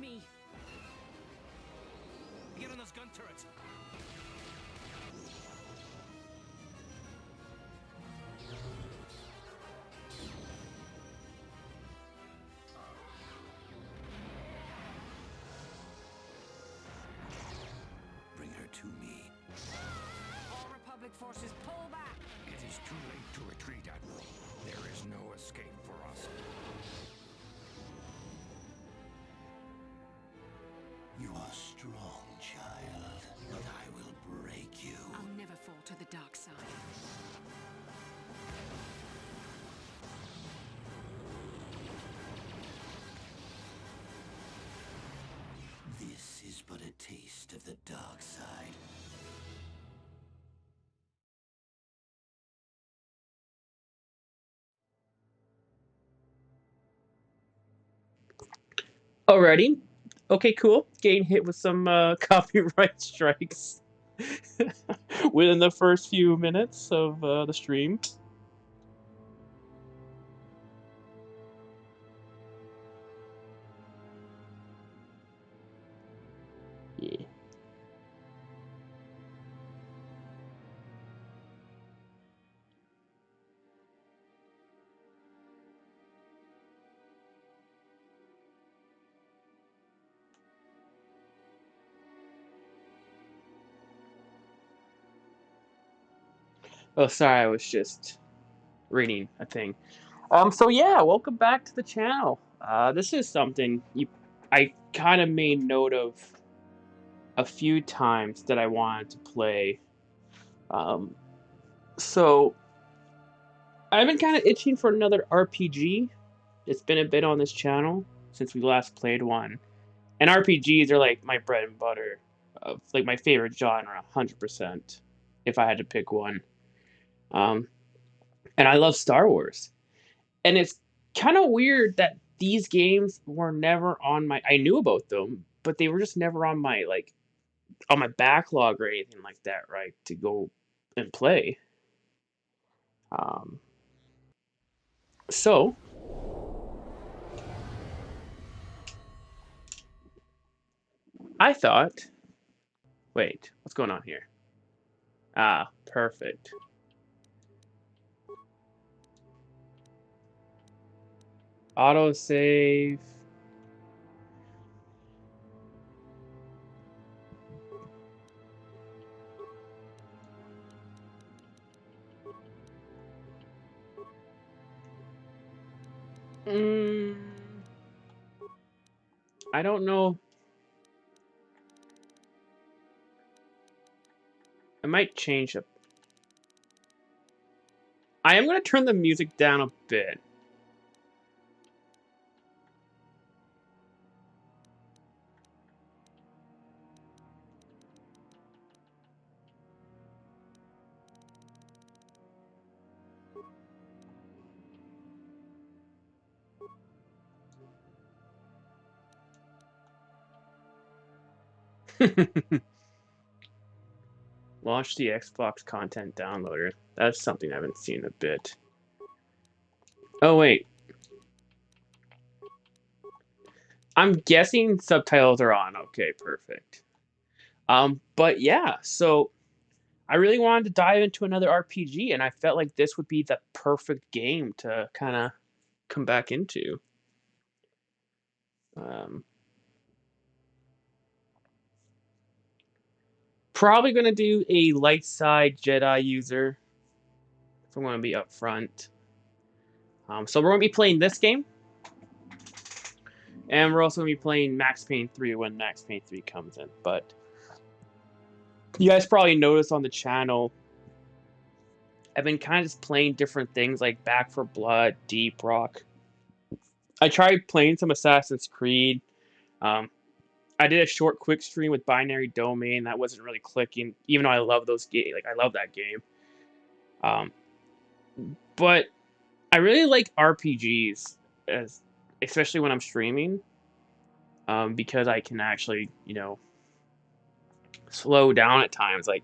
me. Get on those gun turrets. Bring her to me. All Republic forces, pull back. It is too late to retreat, Admiral. There is no escape for us. You are strong, child, but I will break you. I'll never fall to the dark side. This is but a taste of the dark side. Alrighty. Okay, cool. Getting hit with some copyright strikes within the first few minutes of the stream. Yeah. Oh, sorry, I was just reading a thing. So yeah, welcome back to the channel. This is something I kind of made note of a few times that I wanted to play. So I've been kind of itching for another RPG. It's been a bit on this channel since we last played one, and RPGs are like my bread and butter, of like my favorite genre, 100%. If I had to pick one, and I love Star Wars. And it's kind of weird that these games were never on my. I knew about them, but they were just never on my on my backlog or anything like that, right? To go and play. Um, so I thought, wait, what's going on here? Ah, perfect. Autosave. I don't know. I might change it. I am going to turn the music down a bit. Launch the Xbox Content Downloader. That's something I haven't seen in a bit. Oh, wait. I'm guessing subtitles are on. Okay, perfect. But yeah, so I really wanted to dive into another RPG, and I felt like this would be the perfect game to kind of come back into. Probably going to do a light side Jedi user, if I'm going to be upfront. So we're going to be playing this game, and we're also going to be playing Max Payne 3 when Max Payne 3 comes in. But you guys probably noticed on the channel, I've been kind of just playing different things like Back 4 Blood, Deep Rock. I tried playing some Assassin's Creed. I did a short quick stream with Binary Domain. That wasn't really clicking, even though I love those games. Like, I love that game. But I really like RPGs, especially when I'm streaming, because I can actually, slow down at times. Like,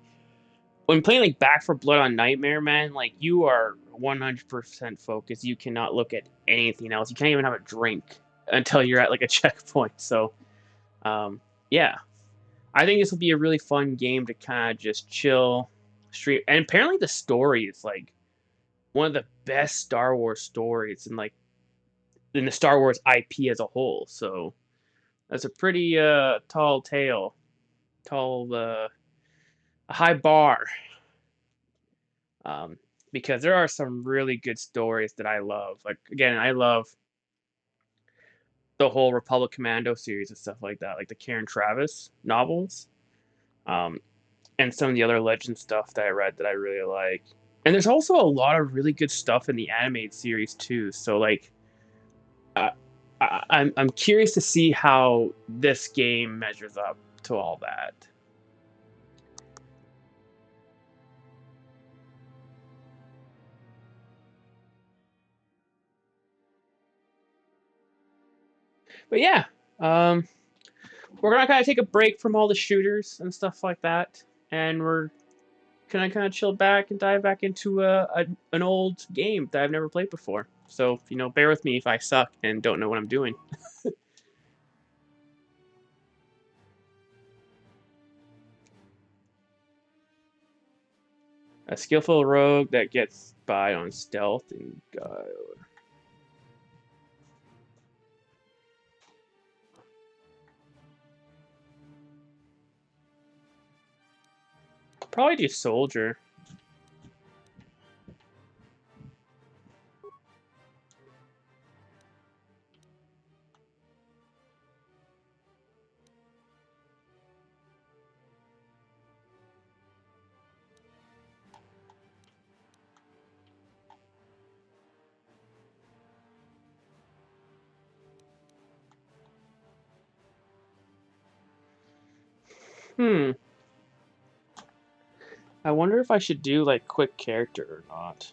when playing like Back 4 Blood on Nightmare, man, like you are 100% focused. You cannot look at anything else. You can't even have a drink until you're at like a checkpoint. So Yeah, I think this will be a really fun game to kind of just chill, stream. And apparently, the story is like one of the best Star Wars stories in the Star Wars IP as a whole. So that's a pretty tall tale, tall a high bar. Um, because there are some really good stories that I love. Like again, I love the whole Republic Commando series and stuff like that, like the Karen Travis novels, um, and some of the other Legend stuff that I read that I really like. And there's also a lot of really good stuff in the animated series too. So like, uh, I'm curious to see how this game measures up to all that. But yeah, um, we're gonna kind of take a break from all the shooters and stuff like that, and we're gonna kind of chill back and dive back into an old game that I've never played before. So bear with me if I suck and don't know what I'm doing. A skillful rogue that gets by on stealth and probably do soldier. Hmm. I wonder if I should do like quick character or not.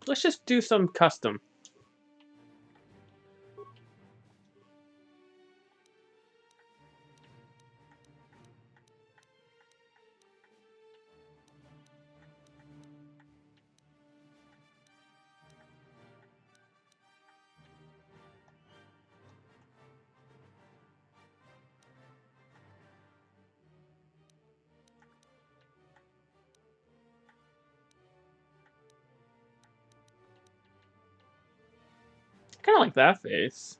Let's just do some custom. Kind of like that face.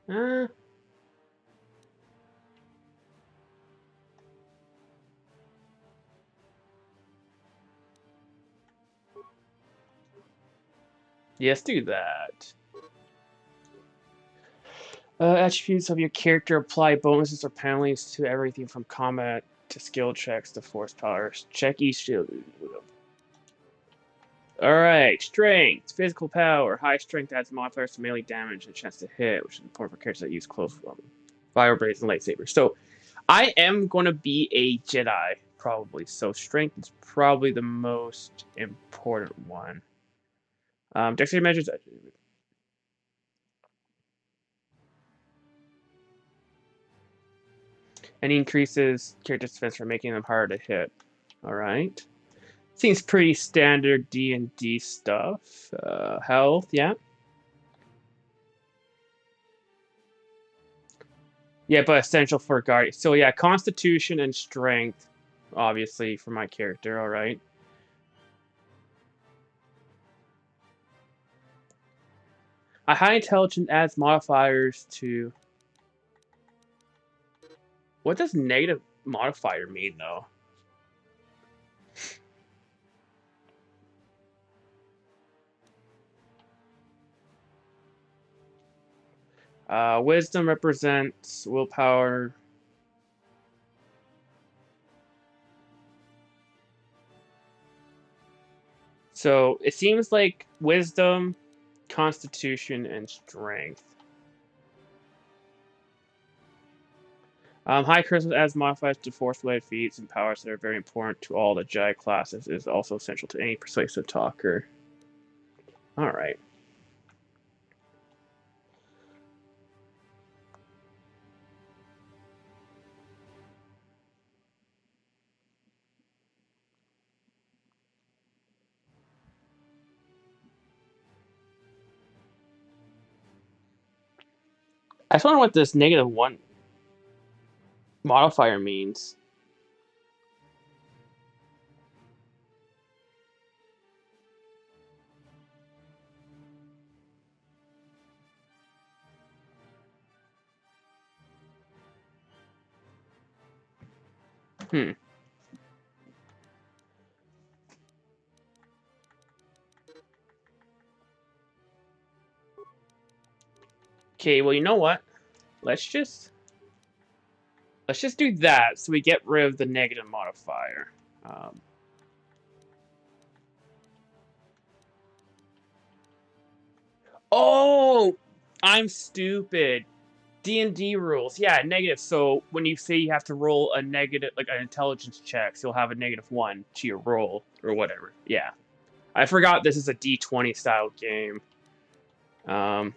Uh, yes, do that. Attributes of your character apply bonuses or penalties to everything from combat to skill checks to force powers. Check each shield. Alright, strength, physical power. High strength adds modifiers to melee damage and a chance to hit, which is important for characters that use close fire blades and lightsabers. So I am going to be a Jedi, probably. So strength is probably the most important one. Dexterity measures. And increases character's defense for making them harder to hit. Alright. Seems pretty standard D&D stuff. Health, yeah. Yeah, but essential for guard. So yeah, constitution and strength, obviously, for my character, alright. A high intelligence adds modifiers to... What does negative modifier mean, though? Wisdom represents willpower. So it seems like wisdom Constitution and Strength. High Charisma adds modifiers to force-related feats and powers that are very important to all the Jedi classes. It is also essential to any persuasive talker. Alright. I just wonder what this -1 modifier means. Hmm. Okay, well, you know what? Let's just do that so we get rid of the negative modifier. Oh, I'm stupid. D&D rules. Yeah, negative. So when you say you have to roll a negative, like an intelligence check, so you'll have a -1 to your roll or whatever. Yeah. I forgot this is a D20 style game. Um,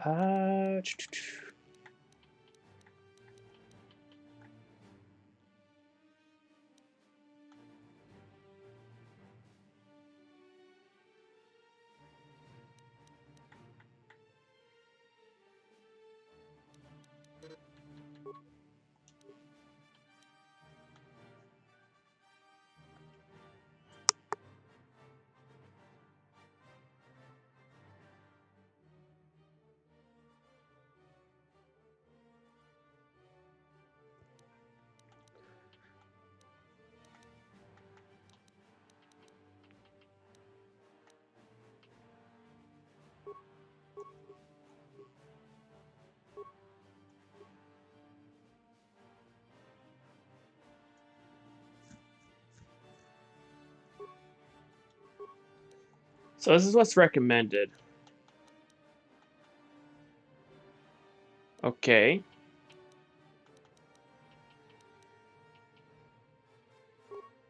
uh, so this is what's recommended. Okay.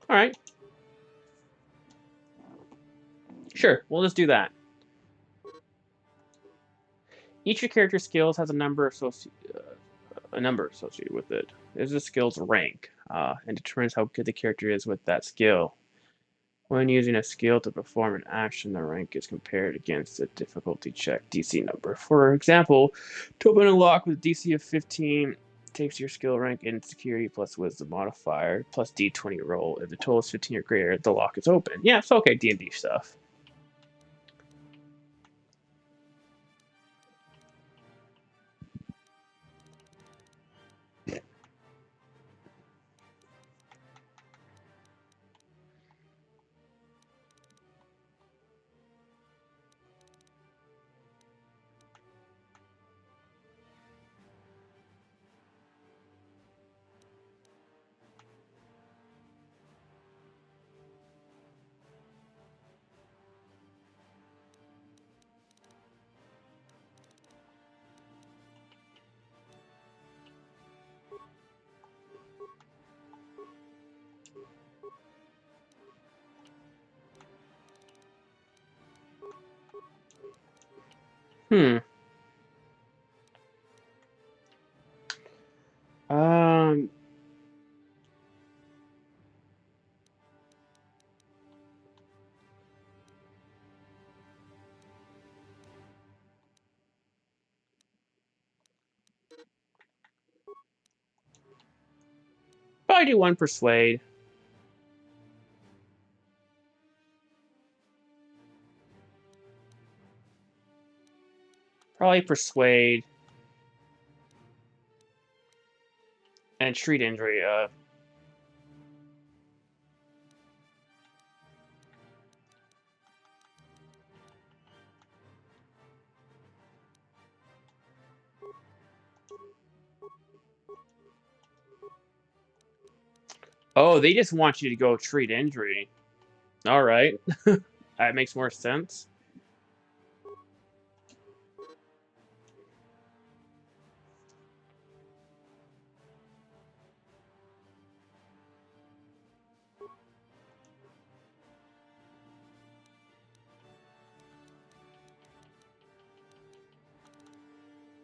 All right. Sure, we'll just do that. Each of your character skills has a number associated with it. There's the skill's rank, and determines how good the character is with that skill. When using a skill to perform an action, the rank is compared against a difficulty check DC number. For example, to open a lock with DC of 15, takes your skill rank in security plus wisdom modifier plus D20 roll. If the total is 15 or greater, the lock is open. Yeah, it's okay, D&D stuff. Hmm. Um. Probably do one persuade. Probably persuade and treat injury. Oh, they just want you to go treat injury. Alright. That makes more sense.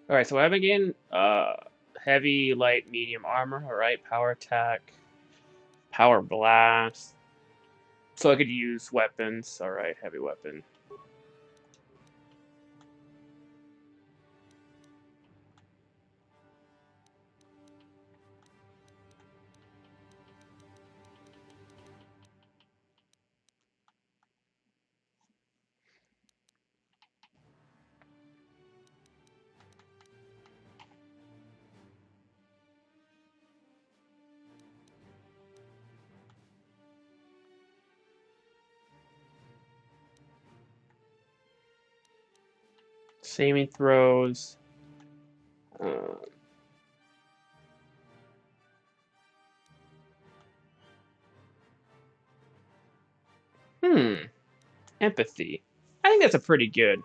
Alright, so I'm again heavy, light, medium armor. Alright, power attack, power blast. So I could use weapons. Alright, heavy weapon. Saving throws. Uh, hmm. Empathy. I think that's a pretty good.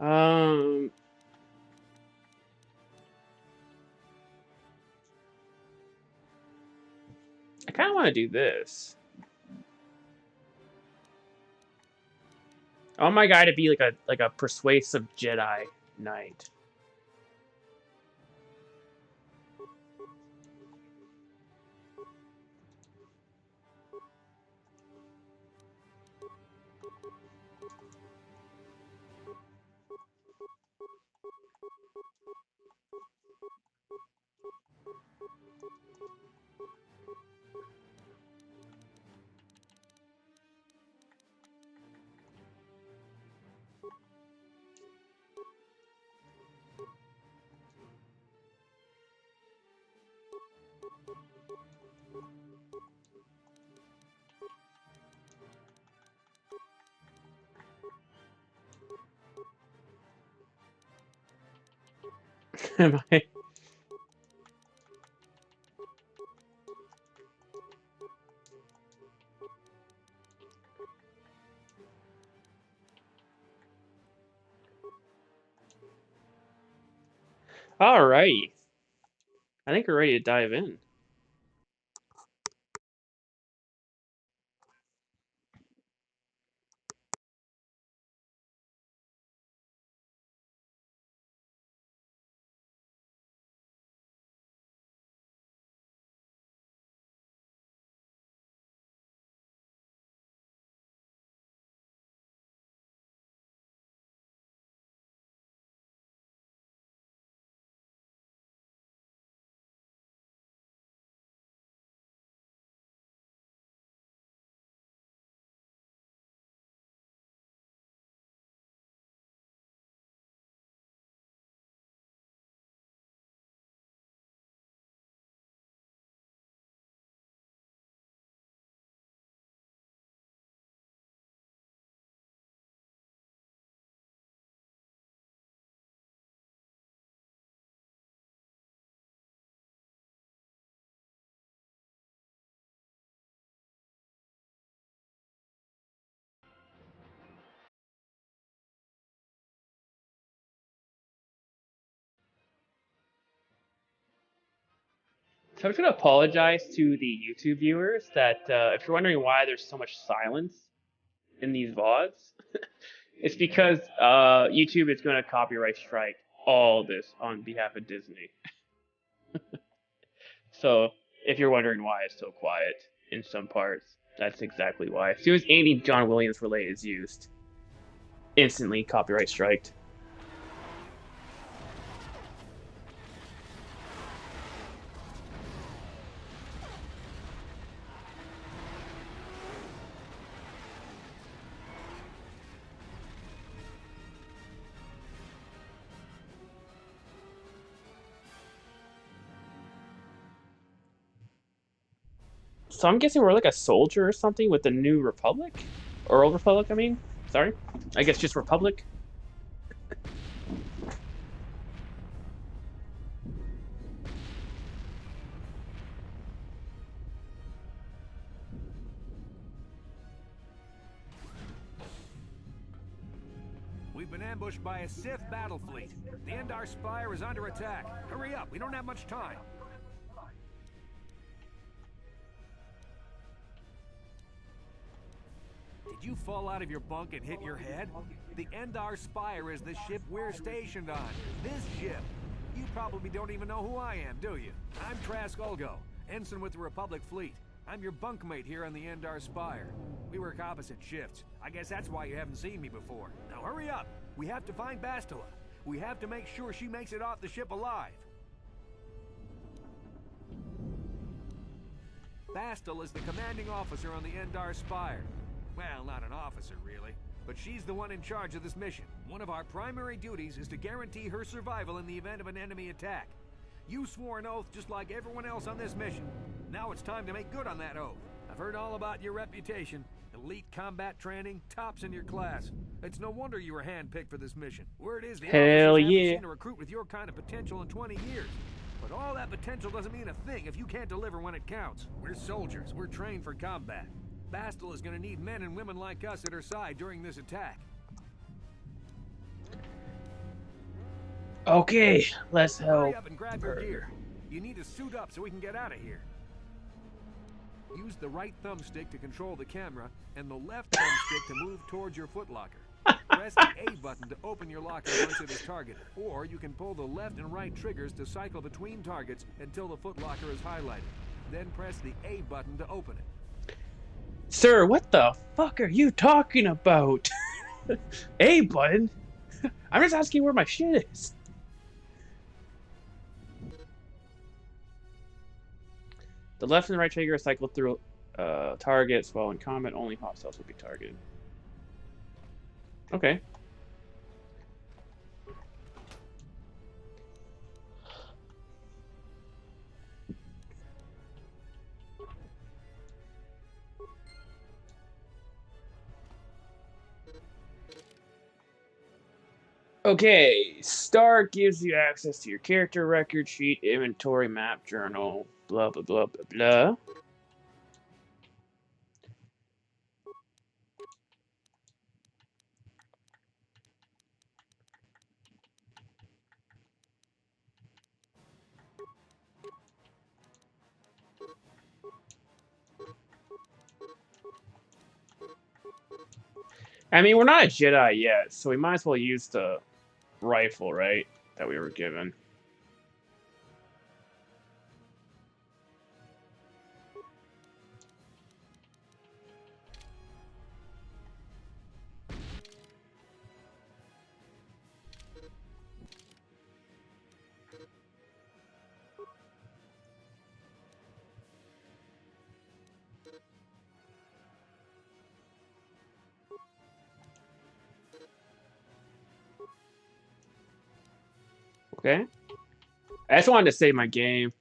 Um. I kind of want to do this. I want my guy to be like a persuasive Jedi Knight. Am I? Alrighty. I think we're ready to dive in. So I'm just gonna apologize to the YouTube viewers that if you're wondering why there's so much silence in these VODs, it's because YouTube is gonna copyright strike all this on behalf of Disney. So if you're wondering why it's so quiet in some parts, that's exactly why. As soon as any John Williams relay is used, instantly copyright striked. So I'm guessing we're like a soldier or something with the New Republic? Or Old Republic, I mean. Sorry. I guess just Republic. We've been ambushed by a Sith battle fleet. The Endar Spire is under attack. Hurry up, we don't have much time. Did you fall out of your bunk and hit your head? The Endar Spire is the ship we're stationed on. This ship. You probably don't even know who I am, do you? I'm Trask Ulgo, ensign with the Republic fleet. I'm your bunkmate here on the Endar Spire. We work opposite shifts. I guess that's why you haven't seen me before. Now hurry up. We have to find Bastila. We have to make sure she makes it off the ship alive. Bastila is the commanding officer on the Endar Spire. Well, not an officer, really. But she's the one in charge of this mission. One of our primary duties is to guarantee her survival in the event of an enemy attack. You swore an oath just like everyone else on this mission. Now it's time to make good on that oath. I've heard all about your reputation. Elite combat training, tops in your class. It's no wonder you were handpicked for this mission. Word is the Hell officers haven't yeah. seen a recruit with your kind of potential in 20 years. But all that potential doesn't mean a thing if you can't deliver when it counts. We're soldiers. We're trained for combat. Bastila is going to need men and women like us at her side during this attack. Okay, let's Hurry help up and grab your her. gear. You need to suit up so we can get out of here. Use the right thumbstick to control the camera and the left thumbstick to move towards your footlocker. Press the A button to open your locker once it is targeted, or you can pull the left and right triggers to cycle between targets until the footlocker is highlighted. Then press the A button to open it. Sir, what the fuck are you talking about? A button? I'm just asking where my shit is. The left and right trigger cycle through targets while in combat. Only hostiles will be targeted. Okay. Okay, Start gives you access to your character record sheet, inventory, map, journal, blah, blah, blah, blah, blah. I mean, we're not a Jedi yet, so we might as well use the rifle, right? That we were given. Okay. I just wanted to save my game.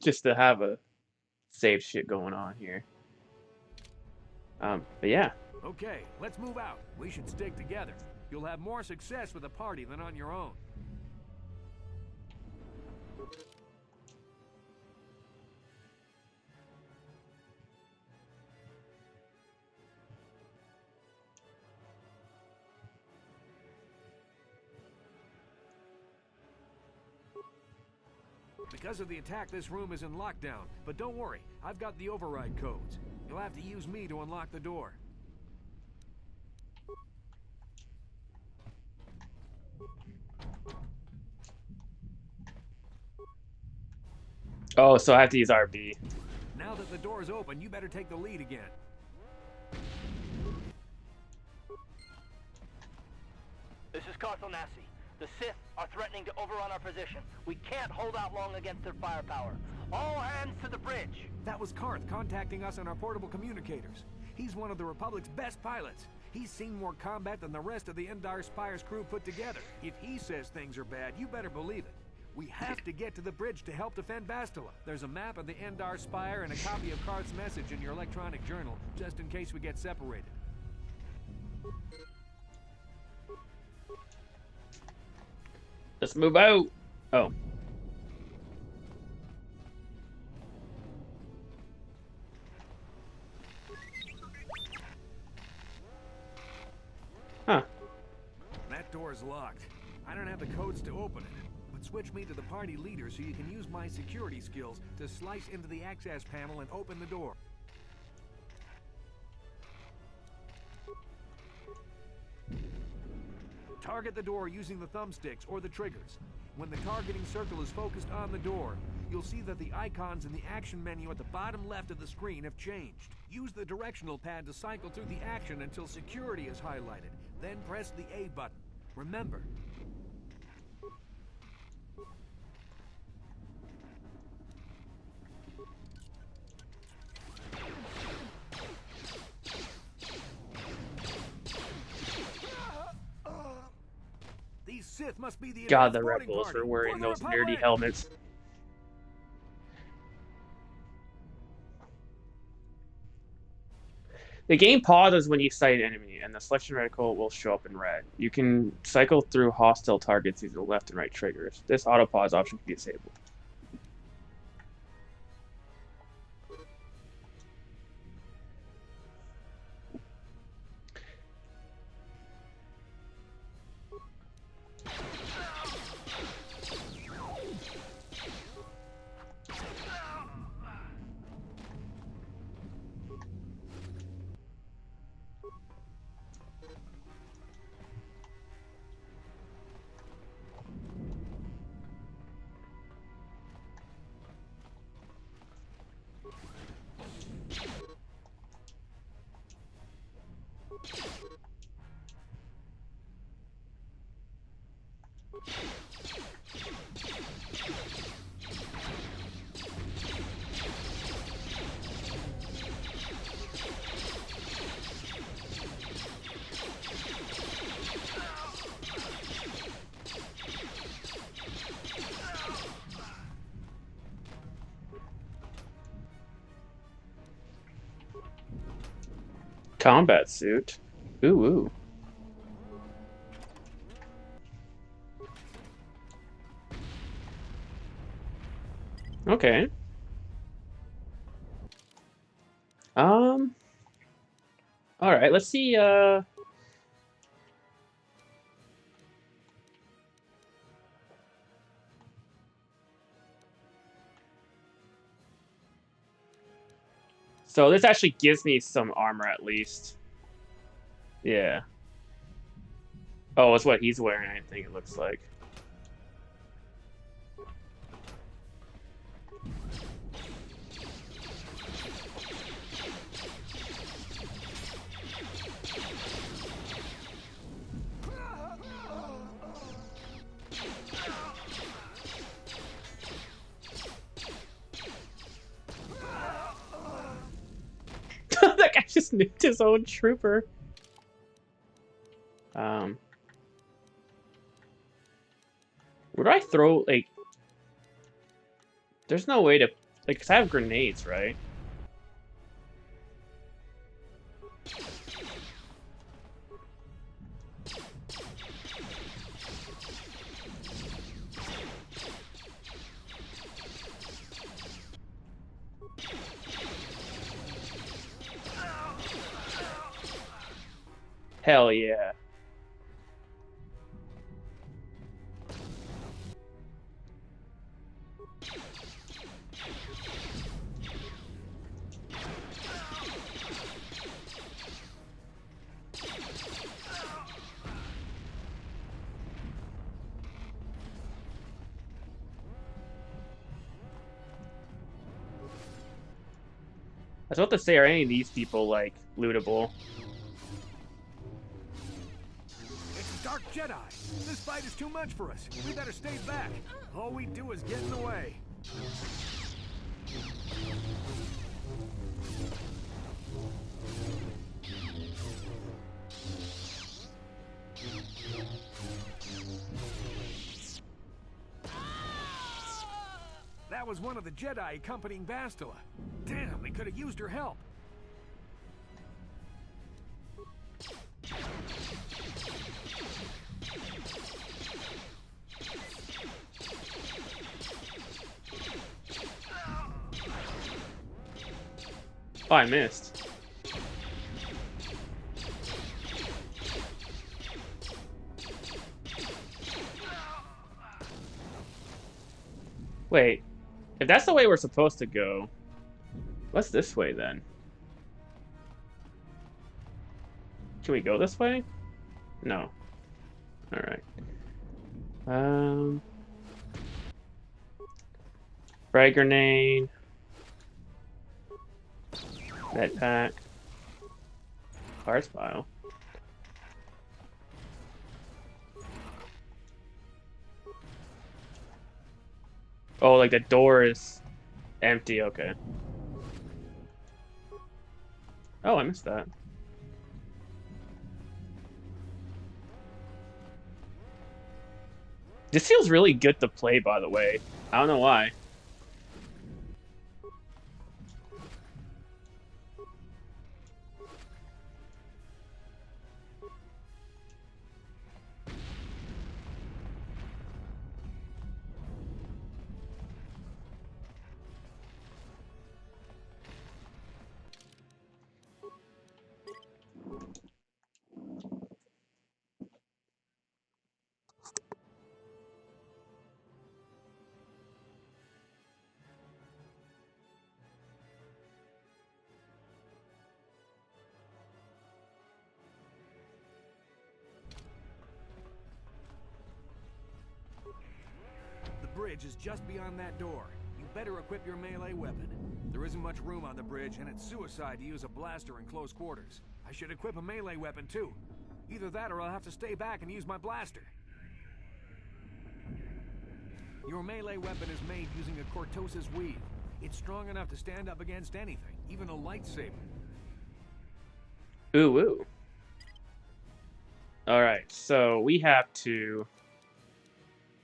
Just to have a save shit going on here. But yeah. Okay, let's move out. We should stick together. You'll have more success with a party than on your own. Because of the attack, this room is in lockdown. But don't worry, I've got the override codes. You'll have to use me to unlock the door. Oh, so I have to use RB. Now that the door is open, you better take the lead again. This is Carthel Nassi. The Sith are threatening to overrun our position. We can't hold out long against their firepower. All hands to the bridge. That was Karth contacting us on our portable communicators. He's one of the Republic's best pilots. He's seen more combat than the rest of the Endar Spire's crew put together. If he says things are bad, you better believe it. We have to get to the bridge to help defend Bastila. There's a map of the Endar Spire and a copy of Karth's message in your electronic journal, just in case we get separated. Let's move out. Oh. Huh. That door's locked. I don't have the codes to open it, but switch me to the party leader so you can use my security skills to slice into the access panel and open the door. Target the door using the thumbsticks or the triggers. When the targeting circle is focused on the door, you'll see that the icons in the action menu at the bottom left of the screen have changed. Use the directional pad to cycle through the action until security is highlighted. Then press the A button. Remember. These Sith must be the God, the advanced boarding rebels party. are wearing For the those nerdy Republic! helmets. The game pauses when you sight an enemy, and the selection reticle will show up in red. You can cycle through hostile targets using the left and right triggers. This auto pause option can be disabled. Combat suit. Ooh, ooh. Okay. All right, let's see, so this actually gives me some armor at least. Yeah. Oh, it's what he's wearing, I think it looks like. That guy just nuked his own trooper. Where do I throw, like... There's no way to... Like, 'cause I have grenades, right? Hell yeah. I was about to say, are any of these people, like, lootable? It's a Dark Jedi. This fight is too much for us. We better stay back. All we do is get in the way. that was one of the Jedi accompanying Bastila. Damn, we could have used her help. Oh, I missed. Wait, if that's the way we're supposed to go, what's this way then? Can we go this way? No. Alright. Frag grenade. Med pack. Parts pile. Oh, like the door is empty, okay. Oh, I missed that. This feels really good to play, by the way. I don't know why. The bridge is just beyond that door. You better equip your melee weapon. There isn't much room on the bridge, and it's suicide to use a blaster in close quarters. I should equip a melee weapon too. Either that or I'll have to stay back and use my blaster. Your melee weapon is made using a cortosis weave. It's strong enough to stand up against anything, even a lightsaber. Ooh, ooh. Alright, so we have to...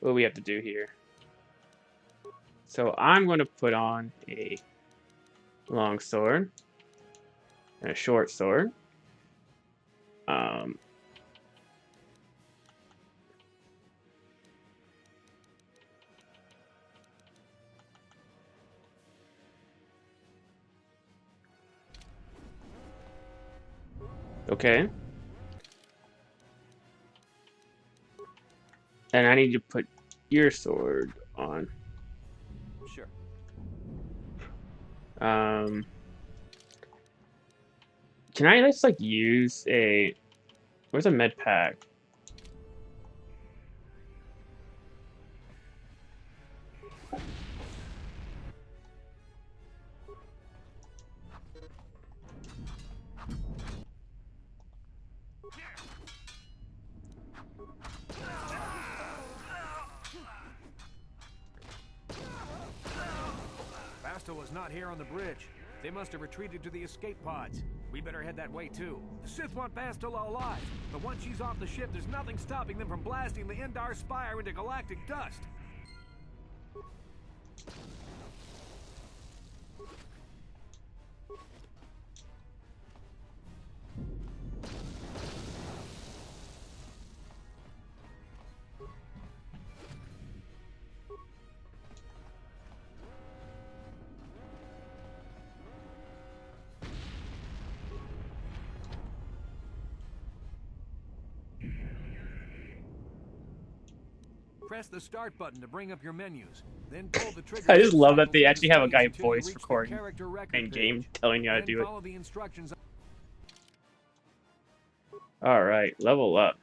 What do we have to do here? So I'm going to put on a long sword and a short sword. Okay. And I need to put your sword on. Sure. Can I just like use a... Where's a med pack? Bastila's not here on the bridge. They must have retreated to the escape pods. We better head that way too. The Sith want Bastila alive, but once she's off the ship, there's nothing stopping them from blasting the Endar Spire into galactic dust. Press the start button to bring up your menus. Then pull the trigger. I just love that they actually have a guy until you voice reach the recording character record in game page. telling you how to Then do it. follow the instructions. Alright, level up.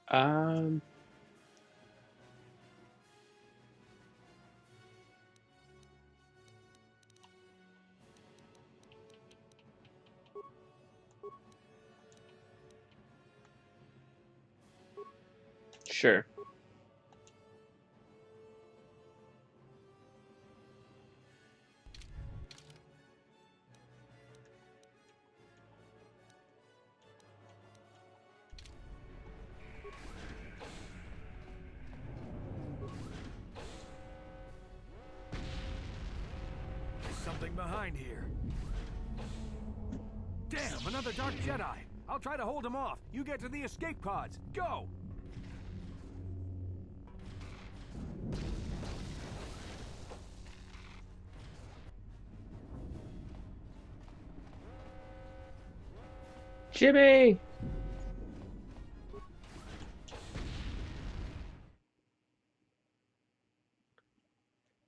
Um... Sure. There's something behind here. Damn, another Dark Jedi. I'll try to hold him off. You get to the escape pods. Go! Jimmy!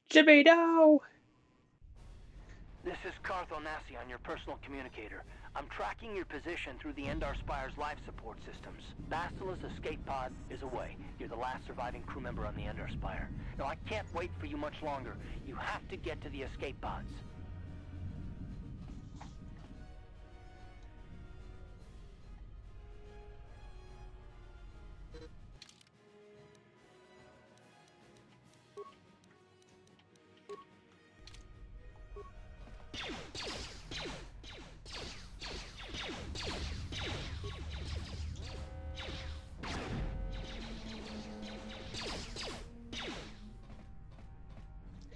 Jimmy, no! This is Carthel Nassi on your personal communicator. I'm tracking your position through the Endar Spire's life support systems. Bastila's escape pod is away. You're the last surviving crew member on the Endar Spire. Now, I can't wait for you much longer. You have to get to the escape pods.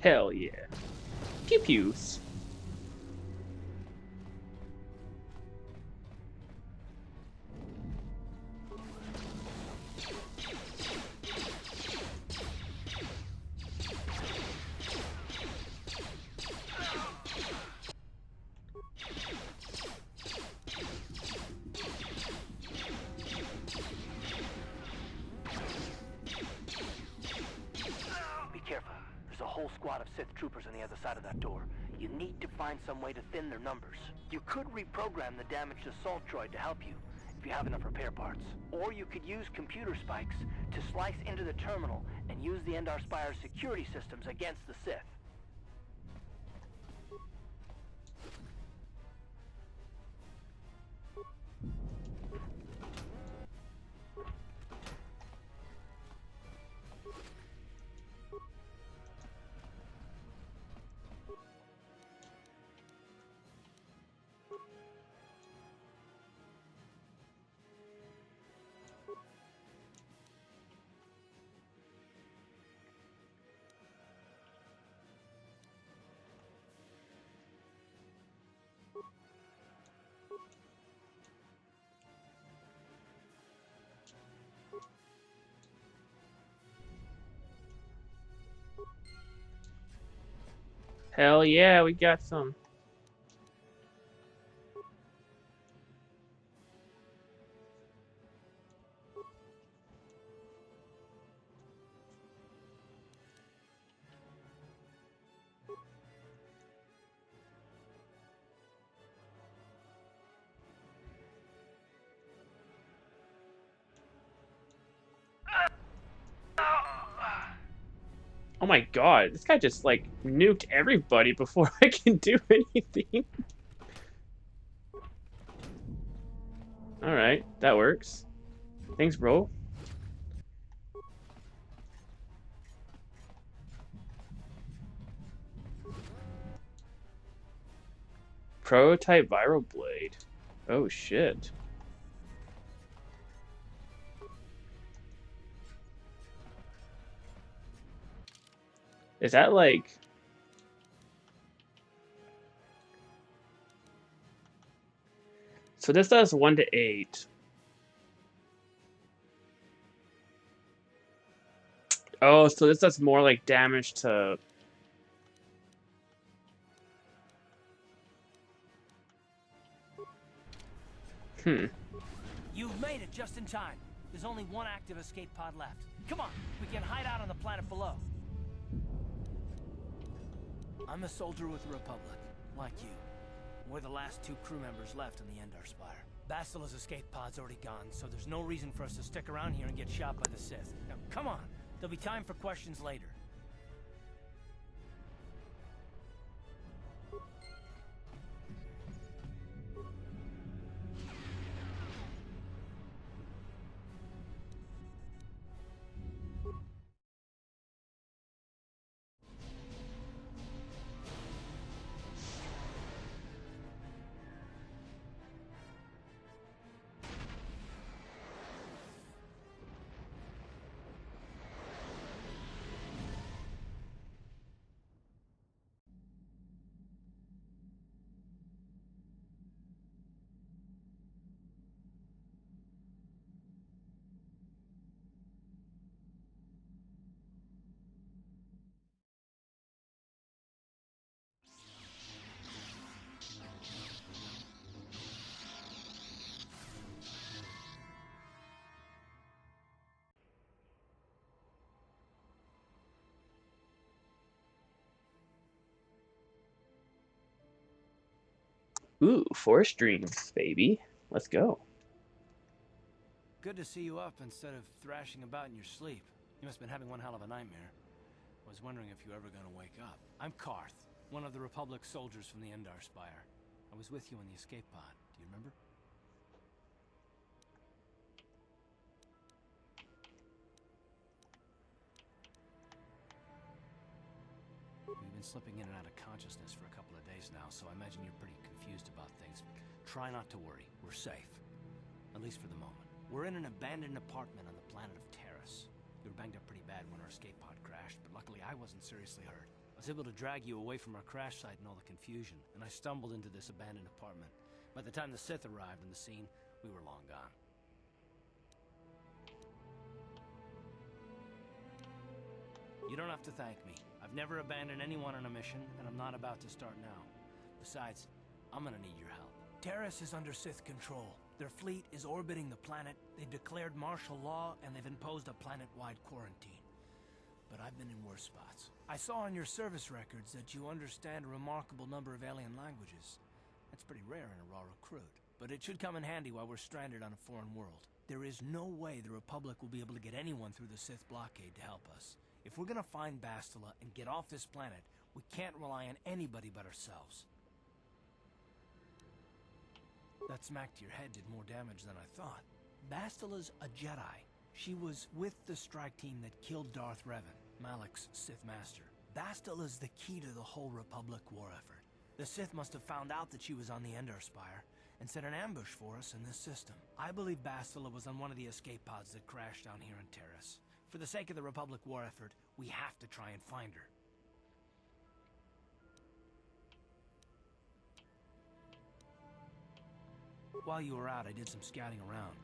Hell yeah. Pew pews. Be careful. There's a whole squad of Sith troopers on the other side of that door. You need to find some way to thin their numbers. You could reprogram the damaged assault droid to help you, if you have enough repair parts. Or you could use computer spikes to slice into the terminal and use the Endar Spire's security systems against the Sith. Hell yeah, we got some. Oh my god, this guy just like nuked everybody before I can do anything. Alright, that works. Thanks, bro. Prototype viral blade. Oh shit. Is that like... So this does 1 to 8. Oh, so this does more like damage to... You've made it just in time. There's only one active escape pod left. Come on, we can hide out on the planet below. I'm a soldier with the Republic, like you. We're the last 2 crew members left on the Endar Spire. Bastila's escape pod's already gone, so there's no reason for us to stick around here and get shot by the Sith. Now, come on. There'll be time for questions later. Ooh, Forest Dreams, baby. Let's go. Good to see you up instead of thrashing about in your sleep. You must have been having one hell of a nightmare. I was wondering if you were ever gonna wake up. I'm Karth, one of the Republic soldiers from the Endar Spire. I was with you in the escape pod. Do you remember? You've been slipping in and out of consciousness for a couple of days now, so I imagine you're pretty confused about things. Try not to worry. We're safe. At least for the moment. We're in an abandoned apartment on the planet of Terrace. We were banged up pretty bad when our escape pod crashed, but luckily I wasn't seriously hurt. I was able to drag you away from our crash site and all the confusion, and I stumbled into this abandoned apartment. By the time the Sith arrived on the scene, we were long gone. You don't have to thank me. I've never abandoned anyone on a mission, and I'm not about to start now. Besides, I'm gonna need your help. Terrace is under Sith control. Their fleet is orbiting the planet, they've declared martial law, and they've imposed a planet-wide quarantine. But I've been in worse spots. I saw on your service records that you understand a remarkable number of alien languages. That's pretty rare in a raw recruit, but it should come in handy while we're stranded on a foreign world. There is no way the Republic will be able to get anyone through the Sith blockade to help us. If we're gonna find Bastila and get off this planet, we can't rely on anybody but ourselves. That smack to your head did more damage than I thought. Bastila's a Jedi. She was with the strike team that killed Darth Revan, Malak's Sith master. Bastila's the key to the whole Republic war effort. The Sith must have found out that she was on the Endar Spire and set an ambush for us in this system. I believe Bastila was on one of the escape pods that crashed down here in Terrace. For the sake of the Republic war effort, we have to try and find her. While you were out, I did some scouting around.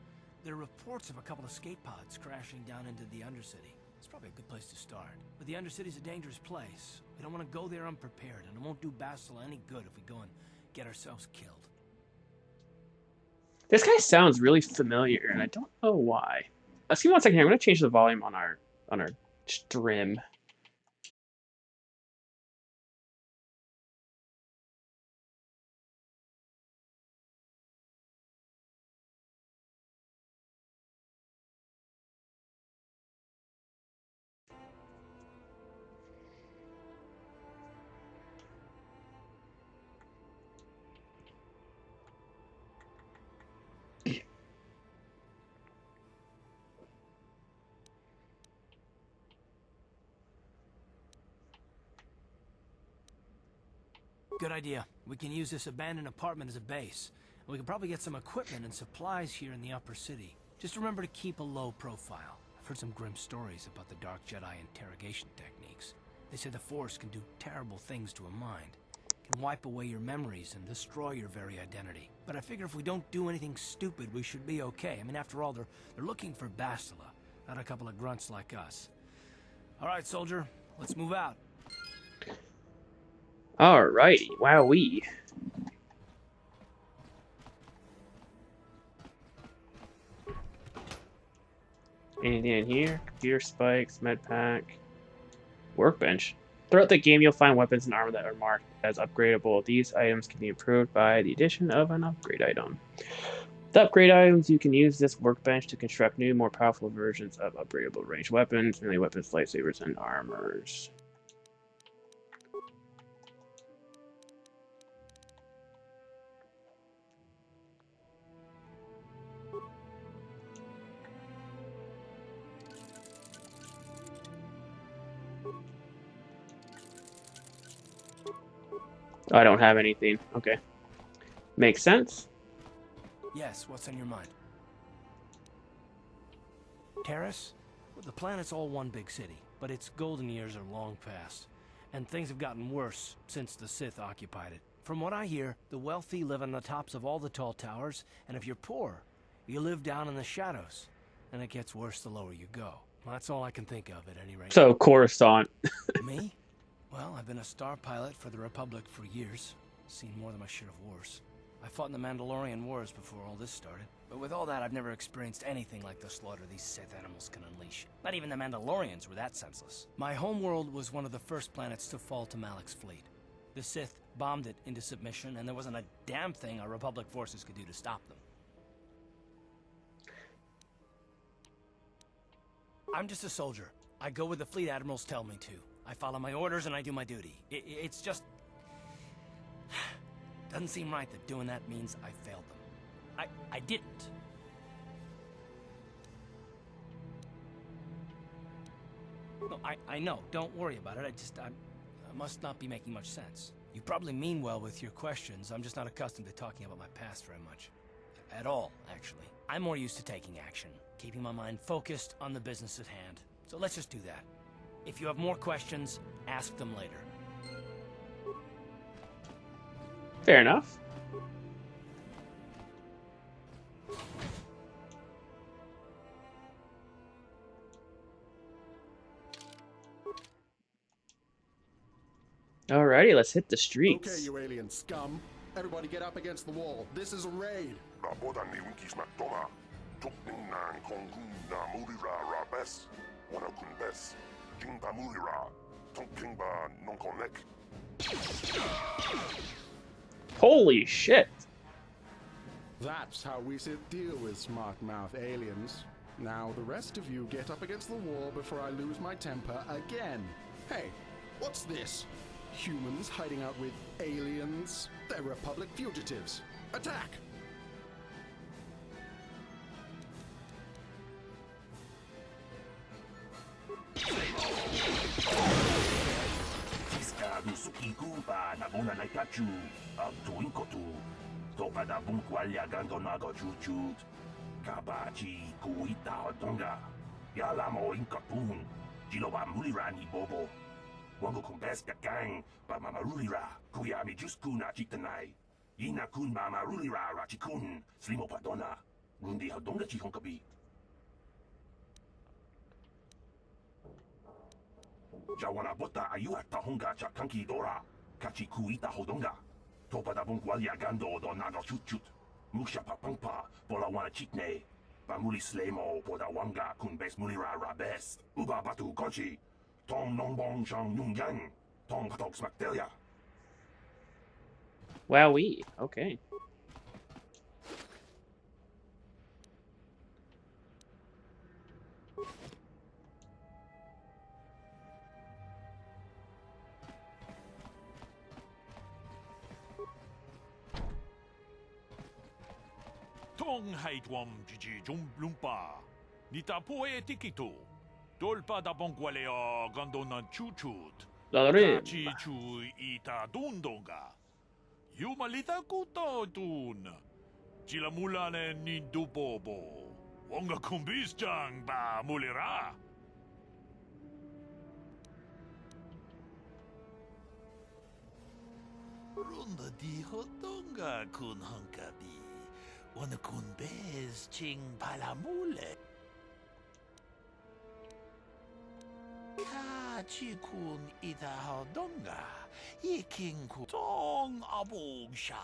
There are reports of a couple of escape pods crashing down into the Undercity. It's probably a good place to start. But the Undercity's a dangerous place. We don't want to go there unprepared, and it won't do Bastila any good if we go and get ourselves killed. This guy sounds really familiar, and I don't know why. Let's see 1 second here. I'm going to change the volume on our stream. Good idea. We can use this abandoned apartment as a base. And we can probably get some equipment and supplies here in the upper city. Just remember to keep a low profile. I've heard some grim stories about the Dark Jedi interrogation techniques. They say the Force can do terrible things to a mind. It can wipe away your memories and destroy your very identity. But I figure if we don't do anything stupid, we should be okay. I mean, after all, they're looking for Bastila, not a couple of grunts like us. All right, soldier, let's move out. Alrighty, wowee. Anything in here? Gear spikes, med pack, workbench. Throughout the game, you'll find weapons and armor that are marked as upgradable. These items can be improved by the addition of an upgrade item. With upgrade items, you can use this workbench to construct new, more powerful versions of upgradable ranged weapons, melee weapons, lightsabers, and armors. I don't have anything. Okay. Makes sense. Yes, what's on your mind? Terrace? Well, the planet's all one big city, but its golden years are long past. And things have gotten worse since the Sith occupied it. From what I hear, the wealthy live on the tops of all the tall towers, and if you're poor, you live down in the shadows. And it gets worse the lower you go. Well, that's all I can think of at any rate. So, Coruscant. Me? Well, I've been a star pilot for the Republic for years. Seen more than my share of wars. I fought in the Mandalorian Wars before all this started. But with all that, I've never experienced anything like the slaughter these Sith animals can unleash. Not even the Mandalorians were that senseless. My homeworld was one of the first planets to fall to Malak's fleet. The Sith bombed it into submission, and there wasn't a damn thing our Republic forces could do to stop them. I'm just a soldier. I go where the fleet admirals tell me to. I follow my orders and I do my duty. It's just... doesn't seem right that doing that means I failed them. I didn't. No, I know. Don't worry about it. I must not be making much sense. You probably mean well with your questions. I'm just not accustomed to talking about my past very much. At all, actually. I'm more used to taking action, keeping my mind focused on the business at hand. So let's just do that. If you have more questions, ask them later. Fair enough. Alrighty, let's hit the streets. Okay, you alien scum. Everybody get up against the wall. This is a raid. Holy shit. That's how we deal with smart-mouth aliens. Now the rest of you get up against the wall before I lose my temper again. Hey, what's this? Humans hiding out with aliens? They're Republic fugitives. Attack! Wango kumbes gang, ba mama rulira, kuya mi juskuna chitanai. Ina kun mama rulira rachikun, slimo padona. Rundi hadonga chihonkabi. Jawana bota ayuha tahonga chakanki dora. Kachi kuita hodonga. Topa da bunkwalya gando do nago chut. Musha papangpa, bola wana chitne. Bamuli slemo, poda wanga kumbes mulira rabes. Uba batu konchi. Tom Nongbong Shang Nung Yang, Tom Patok Smakdelia. Wowee, okay. Tong haitwam jiji lumpa. Nita poe tikito. Dolpa da bongualeo gandona chuchut. Ladre. Kachi chu ita dundonga. Yumalita kuto tun. Chilamulane ni dubobo. Wonga kumbis jang ba mulira. Runda di hotonga kun hankabi. Wana kun bez ching palamule. Kachikun ita hodonga, iking kutong abog sha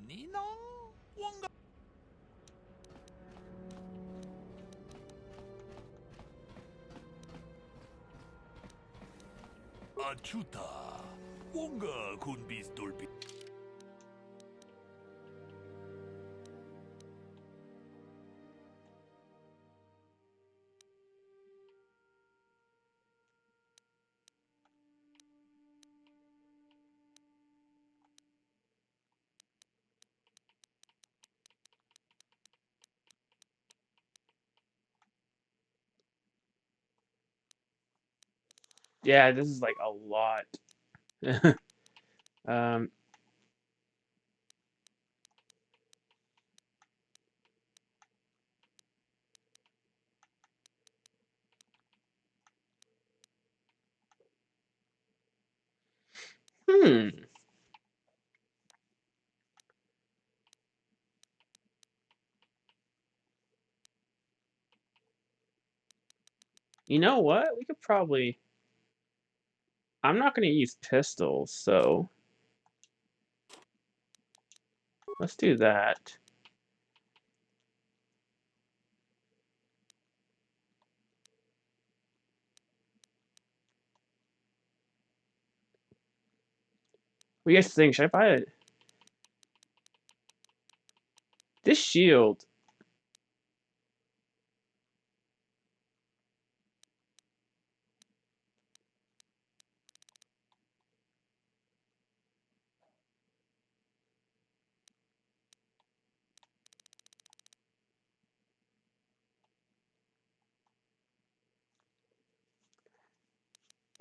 ninong wanga. Achuta, wanga kun bis dolpi. Yeah, this is like a lot. um, hmm. You know what? We could probably... I'm not going to use pistols, so... Let's do that. What do you guys think? Should I buy it? This shield.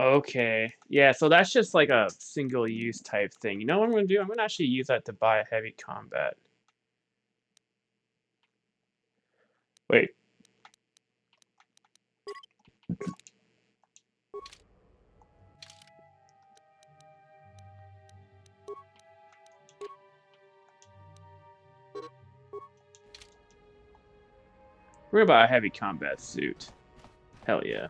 Okay. Yeah, so that's just like a single use type thing. You know what I'm gonna do? I'm gonna actually use that to buy a heavy combat. Wait. We're gonna buy a heavy combat suit. Hell yeah.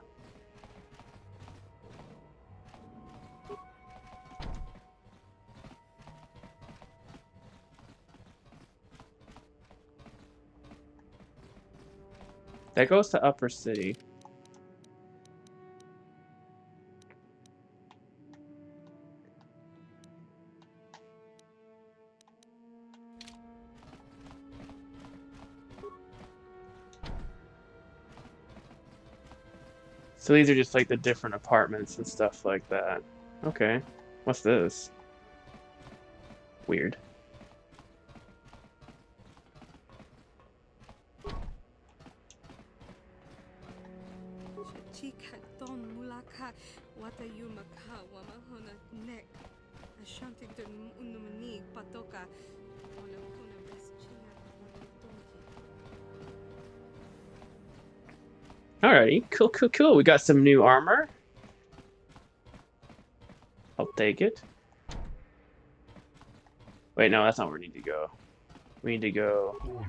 That goes to Upper City. So these are just like the different apartments and stuff like that. Okay. What's this? Weird. Alrighty, cool, cool, cool. We got some new armor. I'll take it. Wait, no, that's not where we need to go. We need to go.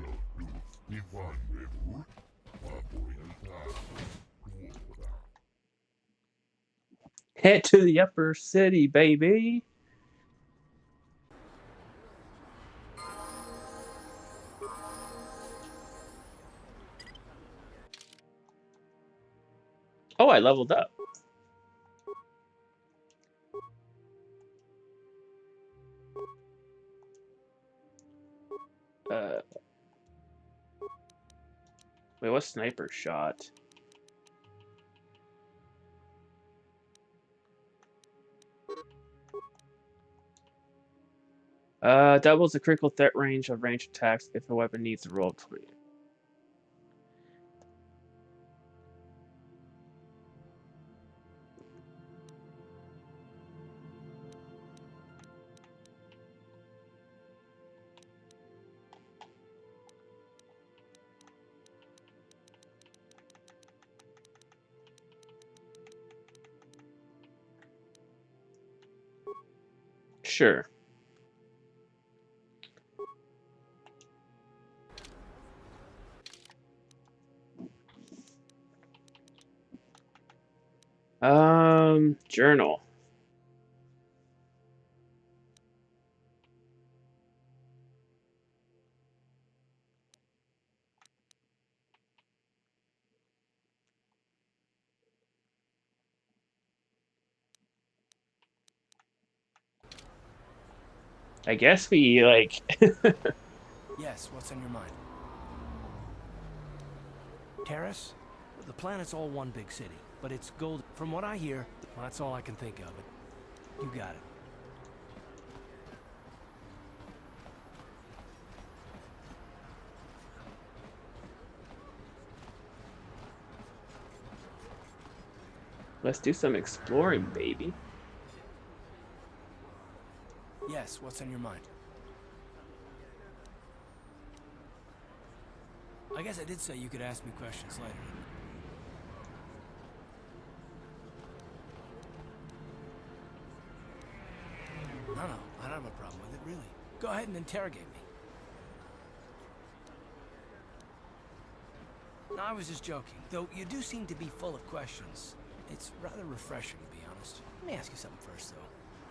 Head to the Upper City, baby. Oh, I leveled up. Wait, what sniper shot? Doubles the critical threat range of ranged attacks if a weapon needs to roll 20. Sure. Journal. I guess we, like... Yes, what's on your mind? Terrace? The planet's all one big city, but it's gold. From what I hear, well, that's all I can think of. But you got it. Let's do some exploring, baby. Yes, what's on your mind? I guess I did say you could ask me questions later. No, I don't have a problem with it, really. Go ahead and interrogate me. No, I was just joking. Though you do seem to be full of questions. It's rather refreshing, to be honest. Let me ask you something first, though.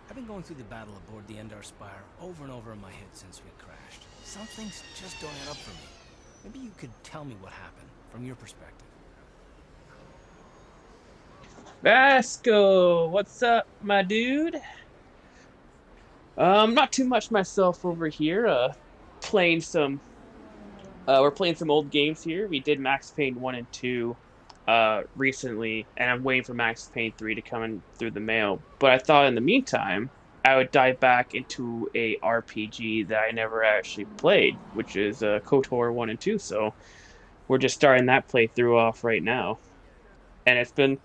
I've been going through the battle aboard the Endar Spire over and over in my head since we crashed. Some things just don't add up for me. Maybe you could tell me what happened, from your perspective. Vasco, what's up, my dude? Not too much myself over here. Playing some. We're playing some old games here. We did Max Payne 1 and 2 recently, and I'm waiting for Max Payne 3 to come in through the mail. But I thought in the meantime, I would dive back into a RPG that I never actually played, which is KOTOR 1 and 2. So we're just starting that playthrough off right now. And it's been.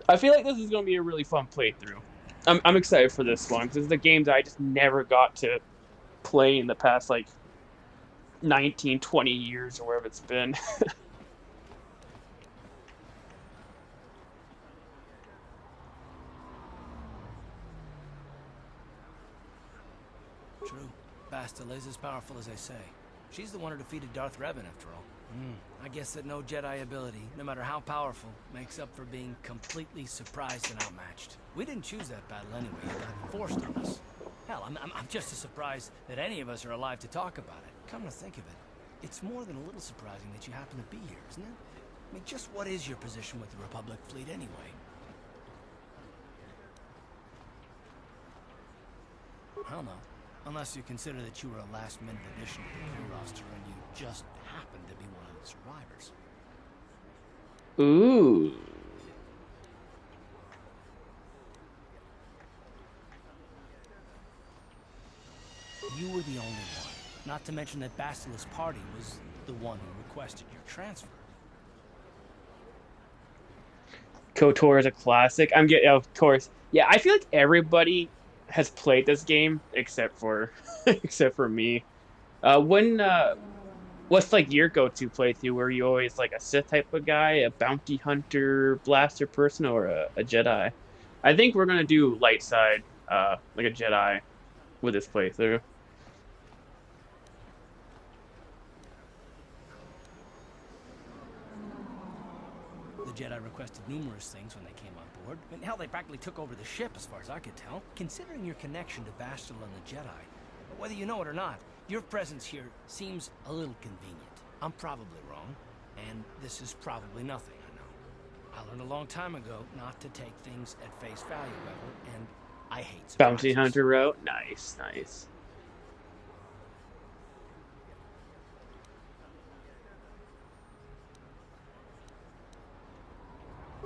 I feel like this is going to be a really fun playthrough. I'm excited for this one because this is a game that I just never got to play in the past, like, 19, 20 years or wherever it's been. True. Bastila is as powerful as they say. She's the one who defeated Darth Revan, after all. I guess that no Jedi ability, no matter how powerful, makes up for being completely surprised and outmatched. We didn't choose that battle anyway. It got forced on us. Hell, I'm just as surprised that any of us are alive to talk about it. Come to think of it, it's more than a little surprising that you happen to be here, isn't it? I mean, just what is your position with the Republic fleet anyway? I don't know. Unless you consider that you were a last-minute addition to the crew roster and you just happened to be one of the survivors. Ooh. You were the only one. Not to mention that Bastila's party was the one who requested your transfer. KOTOR is a classic. I'm getting, of course. Yeah, I feel like everybody has played this game except for except for me. What's like your go-to playthrough? Were you always like a Sith type of guy, a bounty hunter, blaster person, or a Jedi? I think we're gonna do light side, like a Jedi, with this playthrough. The Jedi requested numerous things when they came on board. And hell, they practically took over the ship as far as I could tell. Considering your connection to Bastila and the Jedi, whether you know it or not, your presence here seems a little convenient. I'm probably wrong, and this is probably nothing, I know. I learned a long time ago not to take things at face value ever, and I hate surprises. Bounty hunter route, nice, nice.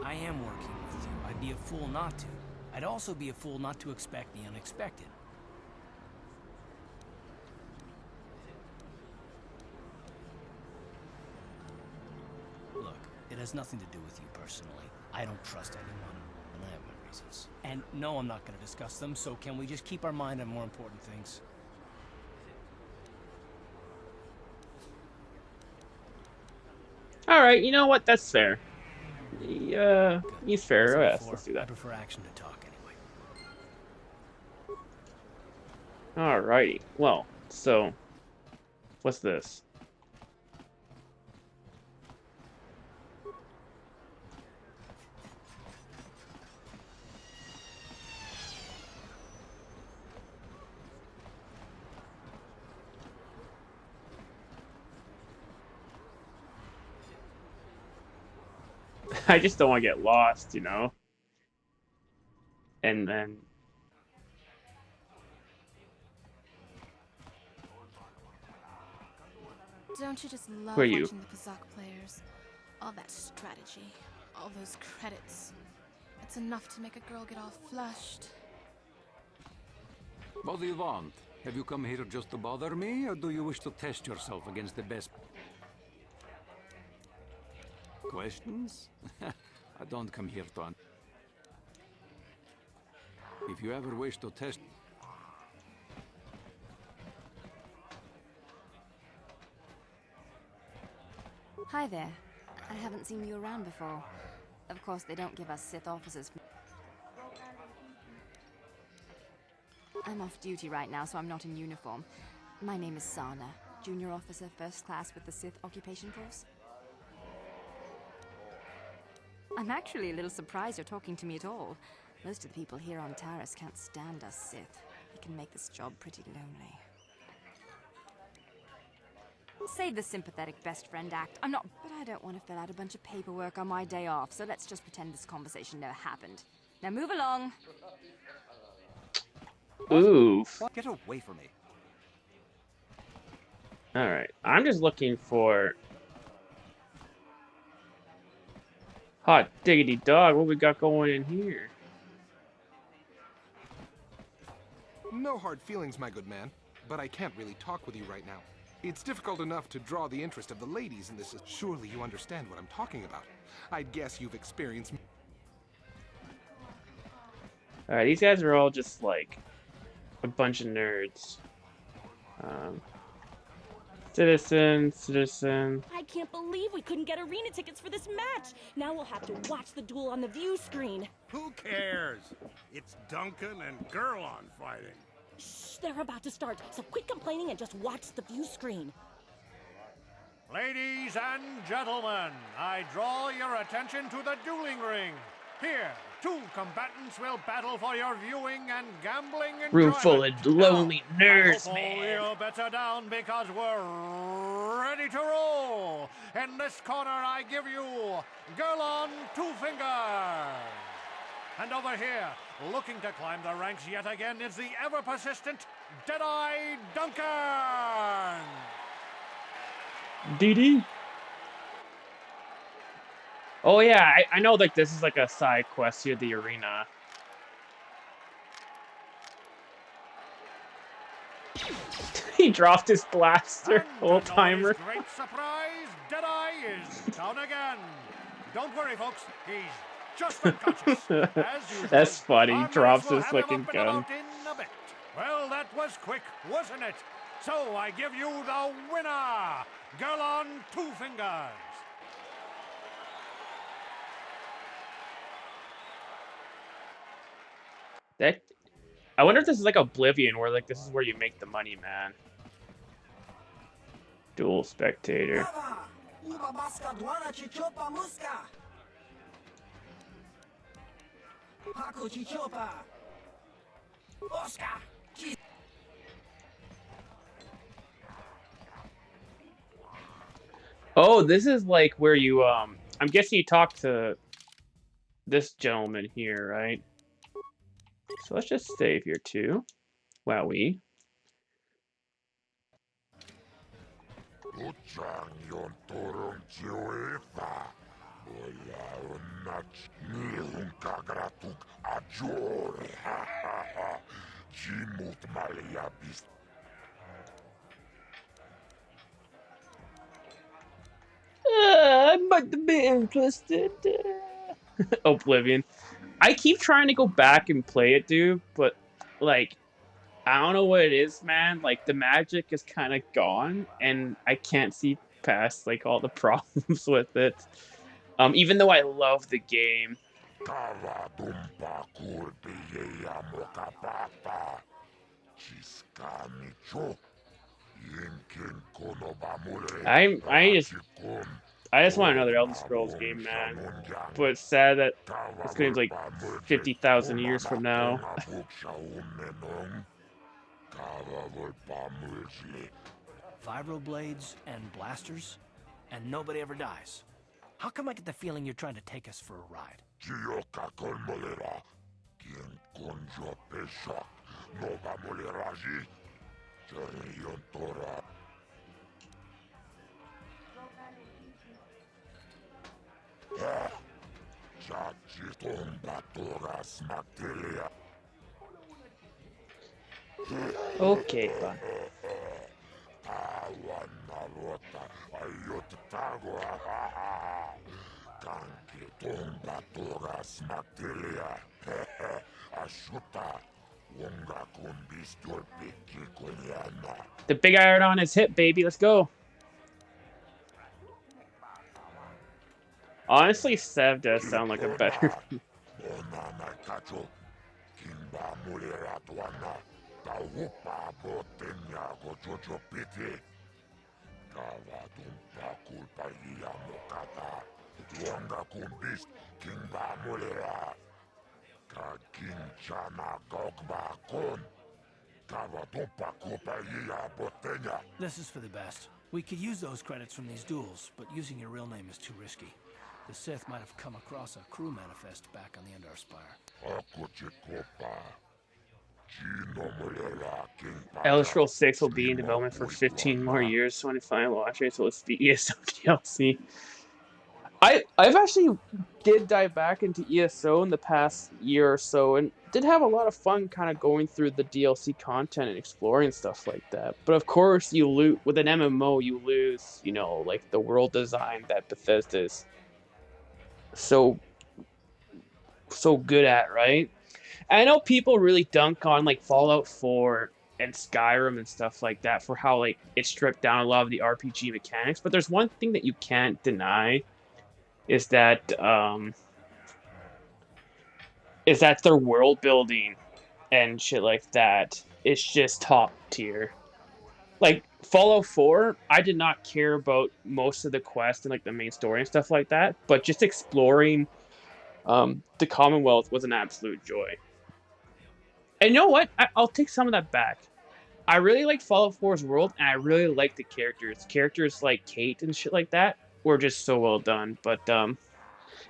I am working with you. I'd be a fool not to. I'd also be a fool not to expect the unexpected. Look, it has nothing to do with you personally. I don't trust anyone, and I have my reasons. And no, I'm not going to discuss them, so can we just keep our mind on more important things? Alright, you know what? That's fair. Yeah, he's fair. Oh, yes, let's do I that. prefer action to talk anyway. Alrighty. Well, so what's this? I just don't want to get lost, you know? And then... Don't you just love Who are you? watching the Kazakh players? All that strategy, all those credits. It's enough to make a girl get all flushed. What do you want? Have you come here just to bother me, or do you wish to test yourself against the best? Questions? I don't come here to... If you ever wish to test... Hi there. I haven't seen you around before. Of course, they don't give us Sith officers. I'm off duty right now, so I'm not in uniform. My name is Sana, junior officer, first class with the Sith Occupation Force. I'm actually a little surprised you're talking to me at all. Most of the people here on Taris can't stand us Sith. It can make this job pretty lonely. Save the sympathetic best friend act. I'm not... But I don't want to fill out a bunch of paperwork on my day off, so let's just pretend this conversation never happened. Now move along. Oof. Get away from me. Alright, I'm just looking for... Hot diggity dog, what we got going in here? No hard feelings, my good man, but I can't really talk with you right now. It's difficult enough to draw the interest of the ladies in this. Surely you understand what I'm talking about. I'd guess you've experienced... Alright, these guys are all just like a bunch of nerds. Citizen. I can't believe we couldn't get arena tickets for this match. Now we'll have to watch the duel on the view screen. Who cares? It's Duncan and Gerlon fighting. Shh, they're about to start, so quit complaining and just watch the view screen. Ladies and gentlemen, I draw your attention to the dueling ring. Here, two combatants will battle for your viewing and gambling enjoyment. Room full of lonely nerds, All man. your bets are down because we're ready to roll. In this corner, I give you Gerlon Two Fingers. And over here, looking to climb the ranks yet again, is the ever-persistent Deadeye Duncan. DD. Oh yeah, I know like this is like a side quest here, the arena. He dropped his blaster, old timer. Great surprise, Deadeye is down again. Don't worry, folks, he's just unconscious. As usual, That's funny. He our drops mates his will have him fucking up and gun. about in a bit. Well, that was quick, wasn't it? So I give you the winner, Gerlon Two Fingers. That, I wonder if this is like Oblivion, where like this is where you make the money, man. Dual spectator. Oh, this is like where you I'm guessing you talk to this gentleman here, right? So let's just save here too. Wowie. I might be interested. Oblivion. I keep trying to go back and play it, dude, but like I don't know what it is, man. Like the magic is kind of gone, and I can't see past like all the problems with it. Even though I love the game. I just want another Elder Scrolls game, man. But it's sad that it's gonna be like 50,000 years from now. Vibroblades and blasters, and nobody ever dies. How come I get the feeling you're trying to take us for a ride? Okay, fine. The big iron on his hip, baby. Let's go. Honestly, Sev does sound like a better. This is for the best. We could use those credits from these duels, but using your real name is too risky. The Sith might have come across a crew manifest back on the Endar Spire. Elder Scrolls 6 will be in development for 15 more years, so when I finally launch it, so it's the ESO DLC. I've actually did dive back into ESO in the past year or so, and did have a lot of fun kind of going through the DLC content and exploring stuff like that. But of course, you lose with an MMO, you lose, like the world design that Bethesda's so good at, right? And I know people really dunk on like Fallout 4 and Skyrim and stuff like that for how like it stripped down a lot of the RPG mechanics, but there's one thing that you can't deny is that their world building and shit like that is just top tier. Like Fallout 4, I did not care about most of the quest and like the main story and stuff like that, but just exploring the Commonwealth was an absolute joy. And you know what? I'll take some of that back. I really like Fallout 4's world, and I really like the characters. Characters like Kate and shit like that were just so well done. But and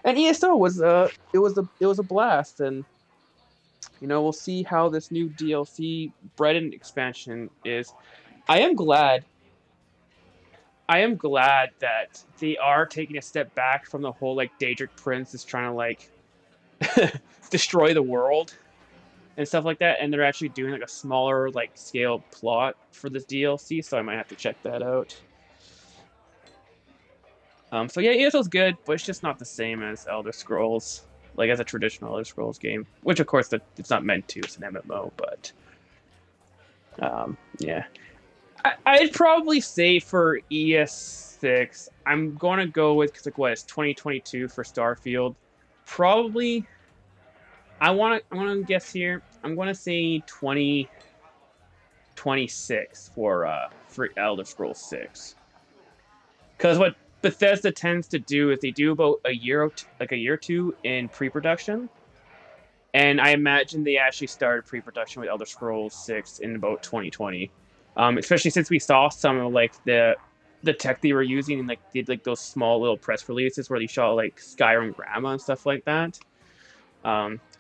ESO was it was a blast, and we'll see how this new DLC Bread expansion is. I am glad that they are taking a step back from the whole like Daedric Prince is trying to like destroy the world and stuff like that, and they're actually doing like a smaller like scale plot for this DLC, so I might have to check that out. So yeah, ESO's good, but it's just not the same as Elder Scrolls, like as a traditional Elder Scrolls game, which of course it's not meant to, it's an MMO, but yeah. I'd probably say for ES6, I'm gonna go with, cause like what, it's 2022 for Starfield. Probably, I wanna guess here. I'm gonna say 2026 for Elder Scrolls 6. Cause what Bethesda tends to do is they do about a year or two in pre-production, and I imagine they actually started pre-production with Elder Scrolls 6 in about 2020. Especially since we saw some of like the tech they were using and like did like those small little press releases where they shot like Skyrim Grandma and stuff like that.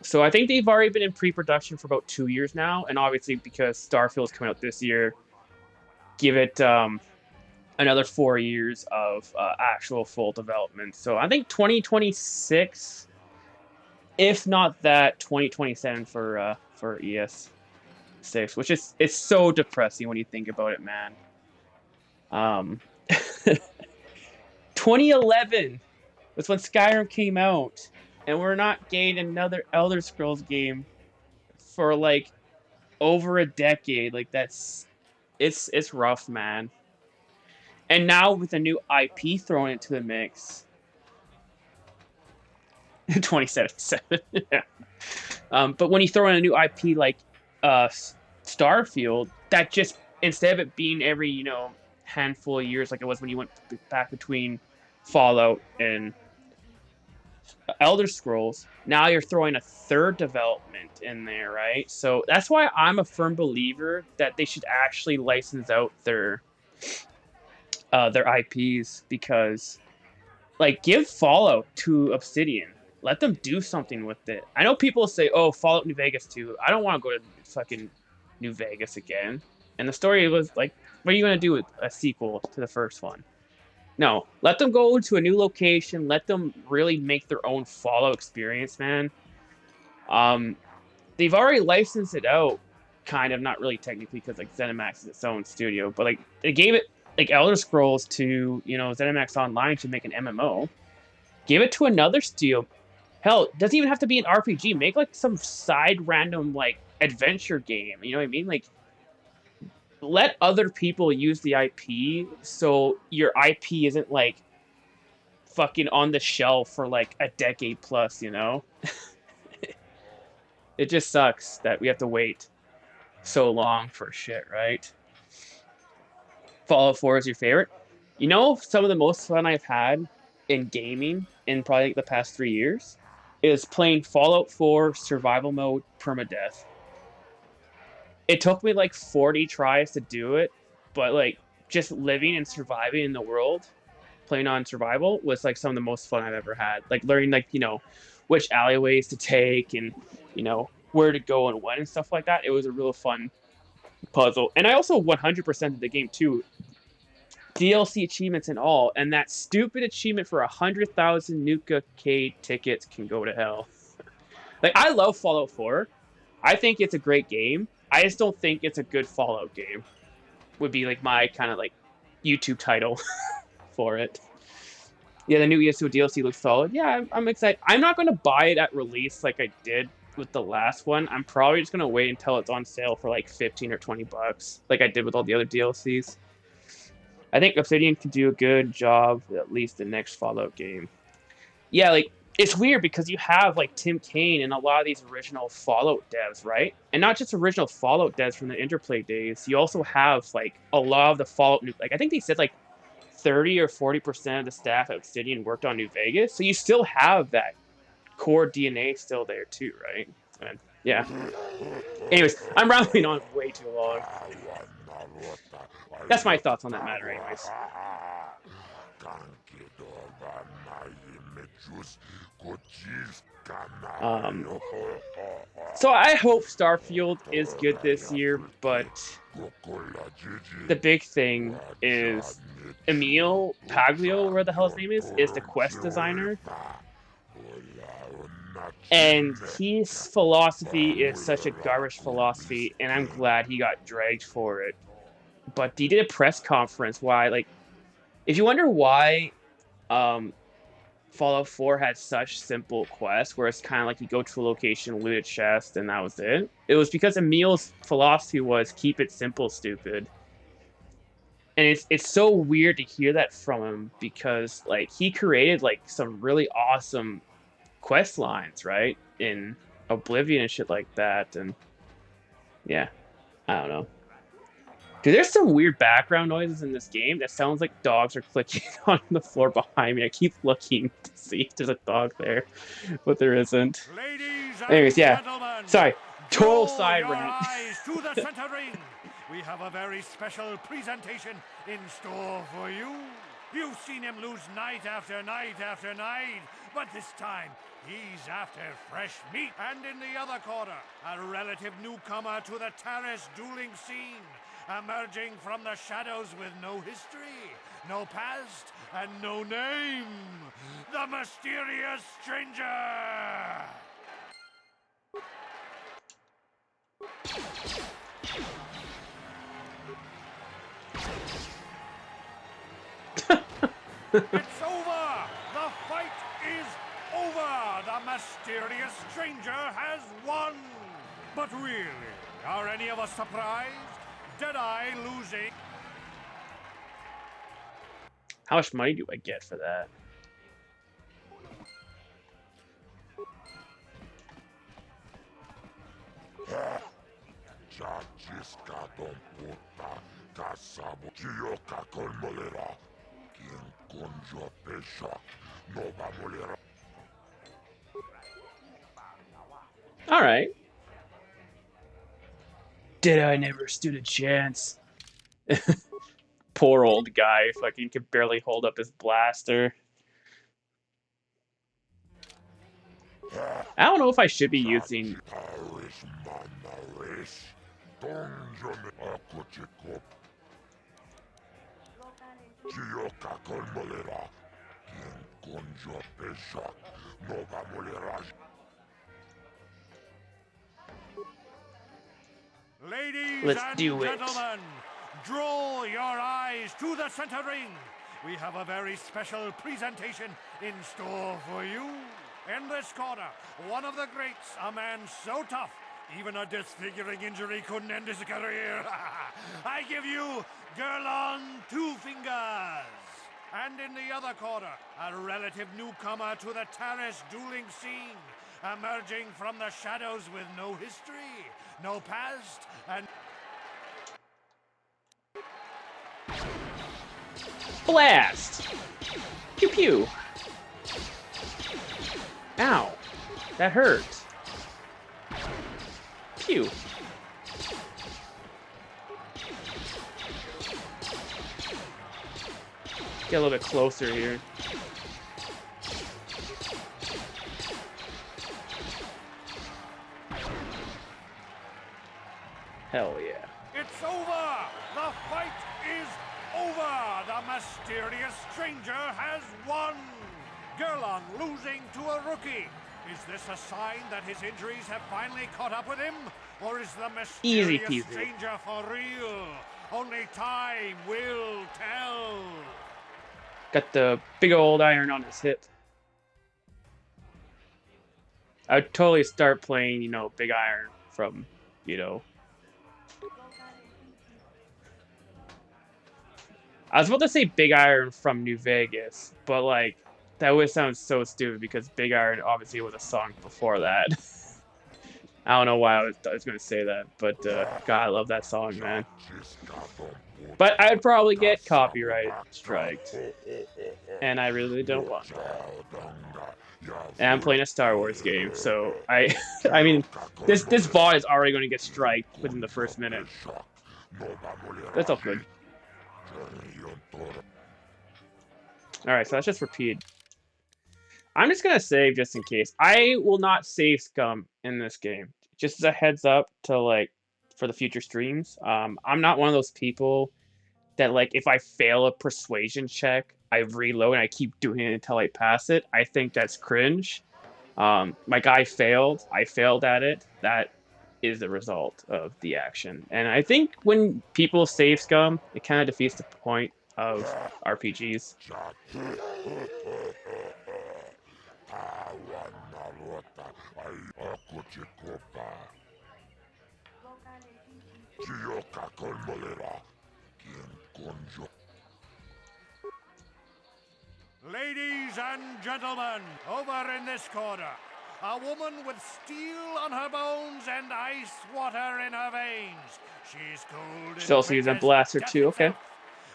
So I think they've already been in pre-production for about 2 years now, and obviously because Starfield's coming out this year, give it another 4 years of actual full development. So I think 2026, if not that, 2027 for ES6, which is it's so depressing when you think about it, man. 2011 was when Skyrim came out, and we're not getting another Elder Scrolls game for like over a decade. Like it's rough, man. And now with a new IP thrown into the mix, 2077. Yeah. But when you throw in a new IP like Starfield, that just, instead of it being every handful of years like it was when you went back between Fallout and Elder Scrolls, now you're throwing a third development in there, right? So that's why I'm a firm believer that they should actually license out their IPs, because like give Fallout to Obsidian. Let them do something with it. I know people say, oh, Fallout New Vegas 2. I don't want to go to fucking New Vegas again. And the story was like, what are you going to do with a sequel to the first one? No, let them go to a new location. Let them really make their own Fallout experience, man. They've already licensed it out, kind of, not really technically, because like ZeniMax is its own studio, but like they gave it like Elder Scrolls to ZeniMax Online to make an MMO. Give it to another studio. Hell, it doesn't even have to be an RPG. Make like some side random like adventure game. You know what I mean? Like, let other people use the IP so your IP isn't like fucking on the shelf for like a decade plus, It just sucks that we have to wait so long for shit, right? Fallout 4 is your favorite? Some of the most fun I've had in gaming in probably like the past 3 years is playing Fallout 4 survival mode permadeath. It took me like 40 tries to do it, but like just living and surviving in the world, playing on survival, was like some of the most fun I've ever had. Like learning like, which alleyways to take, and, where to go and when and stuff like that. It was a real fun puzzle. And I also 100%ed the game too. DLC achievements and all, and that stupid achievement for 100,000 Nuka K tickets can go to hell. Like, I love Fallout 4. I think it's a great game. I just don't think it's a good Fallout game. Would be like my kind of like YouTube title for it. Yeah, the new ESO DLC looks solid. Yeah, I'm excited. I'm not going to buy it at release like I did with the last one. I'm probably just going to wait until it's on sale for like 15 or 20 bucks, like I did with all the other DLCs. I think Obsidian can do a good job with at least the next Fallout game. Yeah, like, it's weird because you have, like, Tim Kaine and a lot of these original Fallout devs, right? And not just original Fallout devs from the Interplay days. You also have, like, a lot of the Fallout new... Like, I think they said, like, 30 or 40% of the staff at Obsidian worked on New Vegas. So you still have that core DNA still there, too, right? And, yeah. Anyways, I'm rambling on way too long. That's my thoughts on that matter, anyways. So I hope Starfield is good this year, but the big thing is Emil Paglio, where the hell his name is the quest designer. And his philosophy is such a garbage philosophy, and I'm glad he got dragged for it. But he did a press conference why, like, if you wonder why Fallout 4 had such simple quests, where it's kind of like you go to a location, loot a chest, and that was it. It was because Emil's philosophy was keep it simple, stupid. And it's so weird to hear that from him because, like, he created, like, some really awesome quest lines, right? In Oblivion and shit like that, and yeah, I don't know. Dude, there's some weird background noises in this game that sounds like dogs are clicking on the floor behind me. I keep looking to see if there's a dog there, but there isn't. Anyways, yeah. Sorry, total side rant. To the center ring. We have a very special presentation in store for you. You've seen him lose night after night after night, but this time he's after fresh meat. And in the other corner, a relative newcomer to the terrace dueling scene. Emerging from the shadows with no history, no past, and no name. The mysterious stranger! It's over! The fight is over! The mysterious stranger has won! But really, are any of us surprised? Deadeye losing. How much money do I get for that? All right. Deadeye never stood a chance. Poor old guy, fucking could barely hold up his blaster. I don't know if I should be using... Ladies Let's and do it. gentlemen, draw your eyes to the center ring. We have a very special presentation in store for you. In this corner, one of the greats, a man so tough, even a disfiguring injury couldn't end his career. I give you Gerlon Two Fingers. And in the other corner, a relative newcomer to the terrace dueling scene. Emerging from the shadows with no history, no past, and... Blast! Pew pew! Ow! That hurts. Pew! Get a little bit closer here. mysterious stranger has won! Gerlong losing to a rookie. Is this a sign that his injuries have finally caught up with him? Or is the Easy mysterious peasy. stranger for real? Only time will tell. Got the big old iron on his hip. I'd totally start playing, you know, Big Iron from, you know. I was about to say Big Iron from New Vegas, but like, that would sound so stupid because Big Iron obviously was a song before that. I don't know why I was going to say that, but God, I love that song, man. But I'd probably get copyright striked, and I really don't want that. And I'm playing a Star Wars game, so I mean, this VOD is already going to get striked within the first minute. That's all good. Alright, so that's just repeated. I'm just gonna save just in case. I will not save scum in this game. Just as a heads up to like for the future streams. I'm not one of those people that like if I fail a persuasion check, I reload and I keep doing it until I pass it. I think that's cringe. My guy failed. I failed at it. That is the result of the action. And I think when people save scum, it kind of defeats the point of RPGs. Ladies and gentlemen, over in this corner, a woman with steel on her bones and ice water in her veins. She's cold. Still sees a blaster too, okay.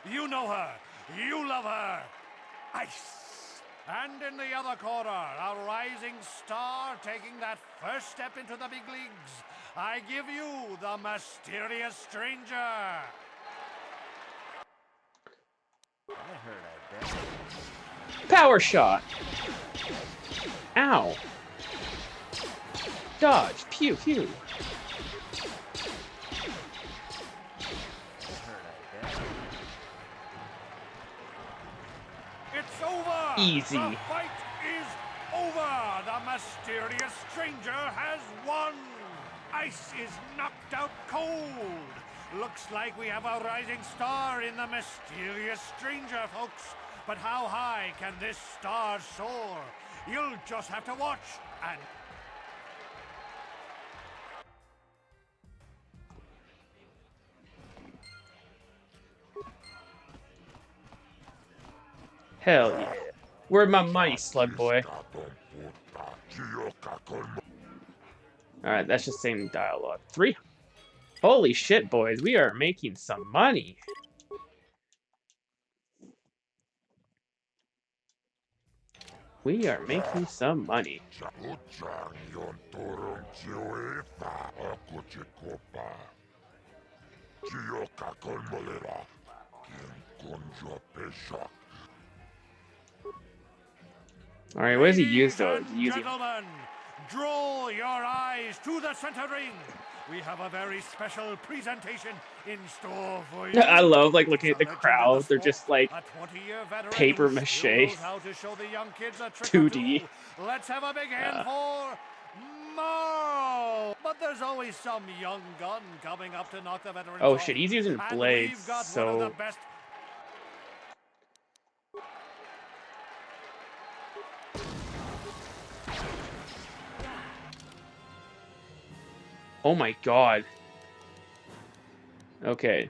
You know her. You love her. Ice. And in the other corner, a rising star taking that first step into the big leagues. I give you the mysterious stranger. Power shot. Ow. Dodge. Pew pew. It's over! Easy. The fight is over! The mysterious stranger has won! Ice is knocked out cold! Looks like we have a rising star in the mysterious stranger, folks. But how high can this star soar? You'll just have to watch and... Hell yeah. Where's my money, slug boy? Alright, that's just same dialogue. 3. Holy shit, boys. We are making some money. We are making some money. Alright, what does he use though? Gentlemen, draw your eyes to the center ring. We have a very special presentation in store for you. I love like looking at the crowd. They're just like paper mache. 2D. Let's have a big hand for Marl. But there's always some young gun coming up to knock the veterans Oh off. shit, he's using blades, so oh my god. Okay.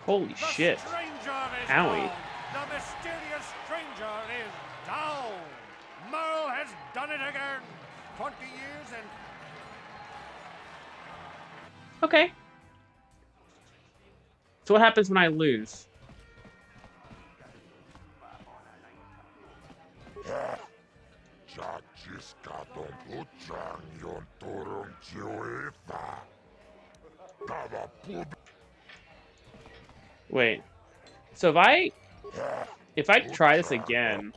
Holy shit. Owie. The mysterious stranger is down. Merle has done it again. 20 years and... Okay. So what happens when I lose? Wait. So if I try this again,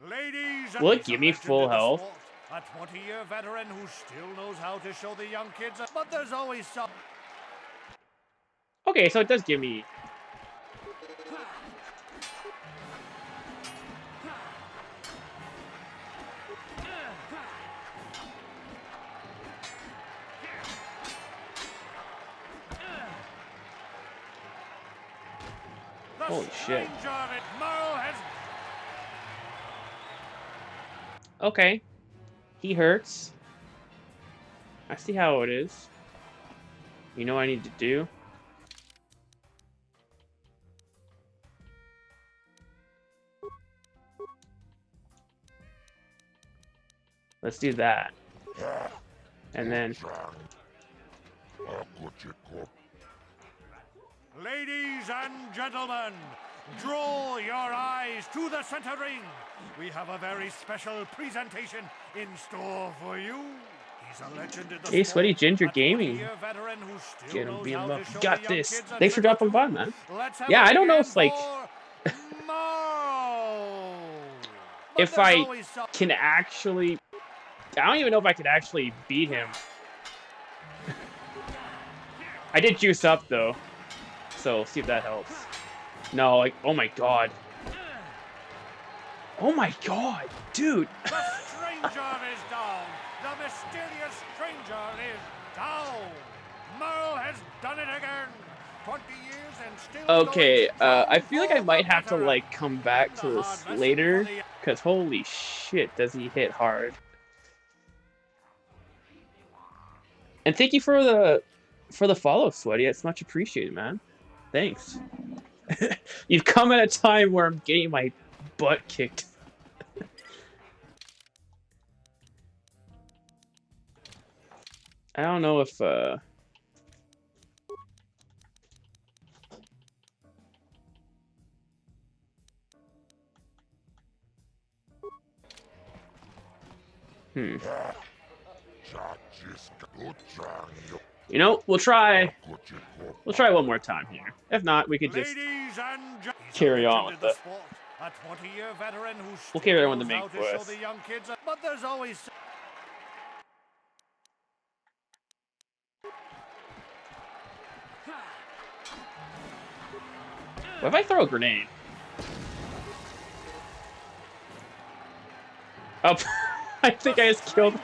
Ladies, will it he's a give me legend full in the health? sport, a 20-year veteran who still knows how to show the young kids. But there's always some. Okay, so it does give me. Holy shit. Okay. He hurts. I see how it is. You know what I need to do? Let's do that. And then... Ladies and gentlemen, draw your eyes to the center ring. We have a very special presentation in store for you. He's a legend in the Hey, Sweaty Ginger sport, Gaming. veteran who still Get him knows being how love. to show Got the young this. kids a Thanks for trick or dropping two. by, man. Let's have Yeah, a I don't know hand if, like... for Morrow. if I can actually... I don't even know if I could actually beat him. I did juice up, though. So, see if that helps. No, like, oh my god. Oh my god, dude. The stranger is down. The mysterious stranger is down. Merle has done it again. 20 years and still Okay, going I feel like I for might the have to, veteran. like, come back to this later. Because holy shit, does he hit hard. And thank you for the follow, Sweaty. It's much appreciated, man. Thanks. You've come at a time where I'm getting my butt kicked. I don't know if You know, we'll try one more time here. If not, we could just carry on with the... We'll carry on with the main quest. But there's always... What if I throw a grenade? Oh, I think I just killed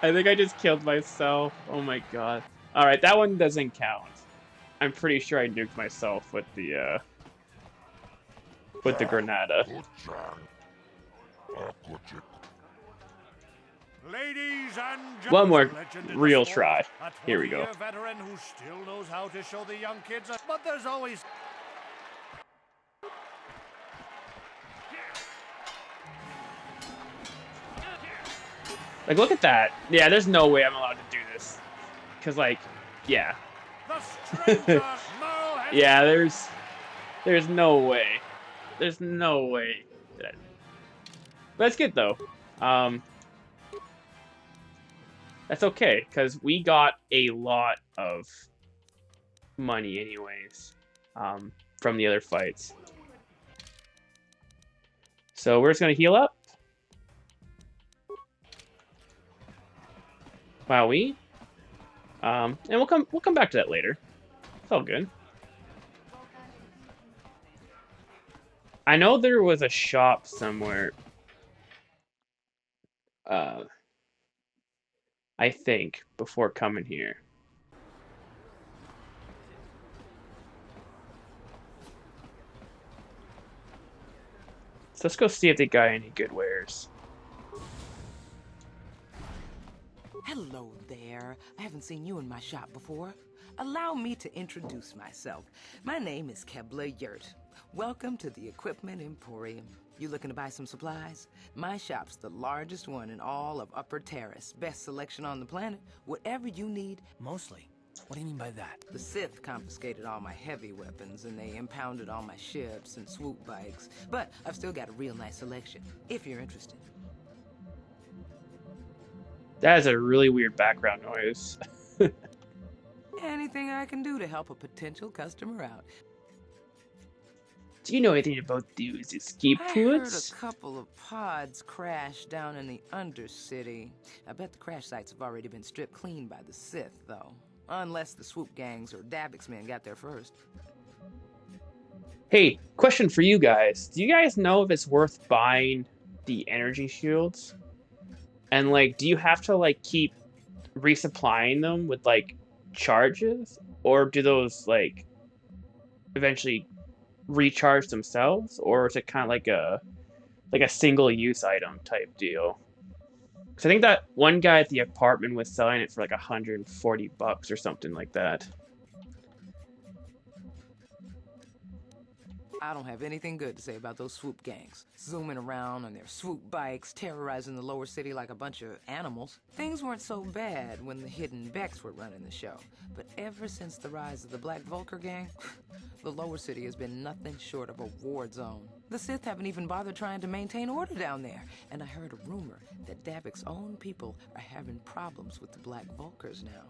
I think I just killed myself. Oh my god. Alright, that one doesn't count. I'm pretty sure I nuked myself with the Granada. Ladies and One more legend in the real sport, try. a Here we go. 20-year veteran who still knows how to show the young kids. But there's always... Like, look at that. Yeah, there's no way I'm allowed to do this. Because, like, yeah. Yeah, there's no way. There's no way. But that's good, though. That's okay, because we got a lot of money anyways, from the other fights. So we're just going to heal up. Wowie. And we'll come back to that later. It's all good. I know there was a shop somewhere. I think before coming here. So let's go see if they got any good wares. Hello there. I haven't seen you in my shop before. Allow me to introduce myself. My name is Kebla Yurt. Welcome to the Equipment Emporium. You looking to buy some supplies? My shop's the largest one in all of Upper Terrace. Best selection on the planet. Whatever you need. Mostly. What do you mean by that? The Sith confiscated all my heavy weapons, and they impounded all my ships and swoop bikes. But I've still got a real nice selection, if you're interested. That is a really weird background noise. Anything I can do to help a potential customer out. Do you know anything about these escape I heard pods? a couple of pods crash down in the Undercity. I bet the crash sites have already been stripped clean by the Sith, though. Unless the swoop gangs or Davix men got there first. Hey, question for you guys. Do you guys know if it's worth buying the energy shields? And, like, do you have to, like, keep resupplying them with, like, charges? Or do those, like, eventually recharge themselves? Or is it kind of like a single-use item type deal? Because I think that one guy at the apartment was selling it for, like, $140 or something like that. I don't have anything good to say about those swoop gangs. Zooming around on their swoop bikes, terrorizing the lower city like a bunch of animals. Things weren't so bad when the hidden Becks were running the show. But ever since the rise of the Black Vulcar gang, the lower city has been nothing short of a war zone. The Sith haven't even bothered trying to maintain order down there. And I heard a rumor that Davix's own people are having problems with the Black Vulcars now.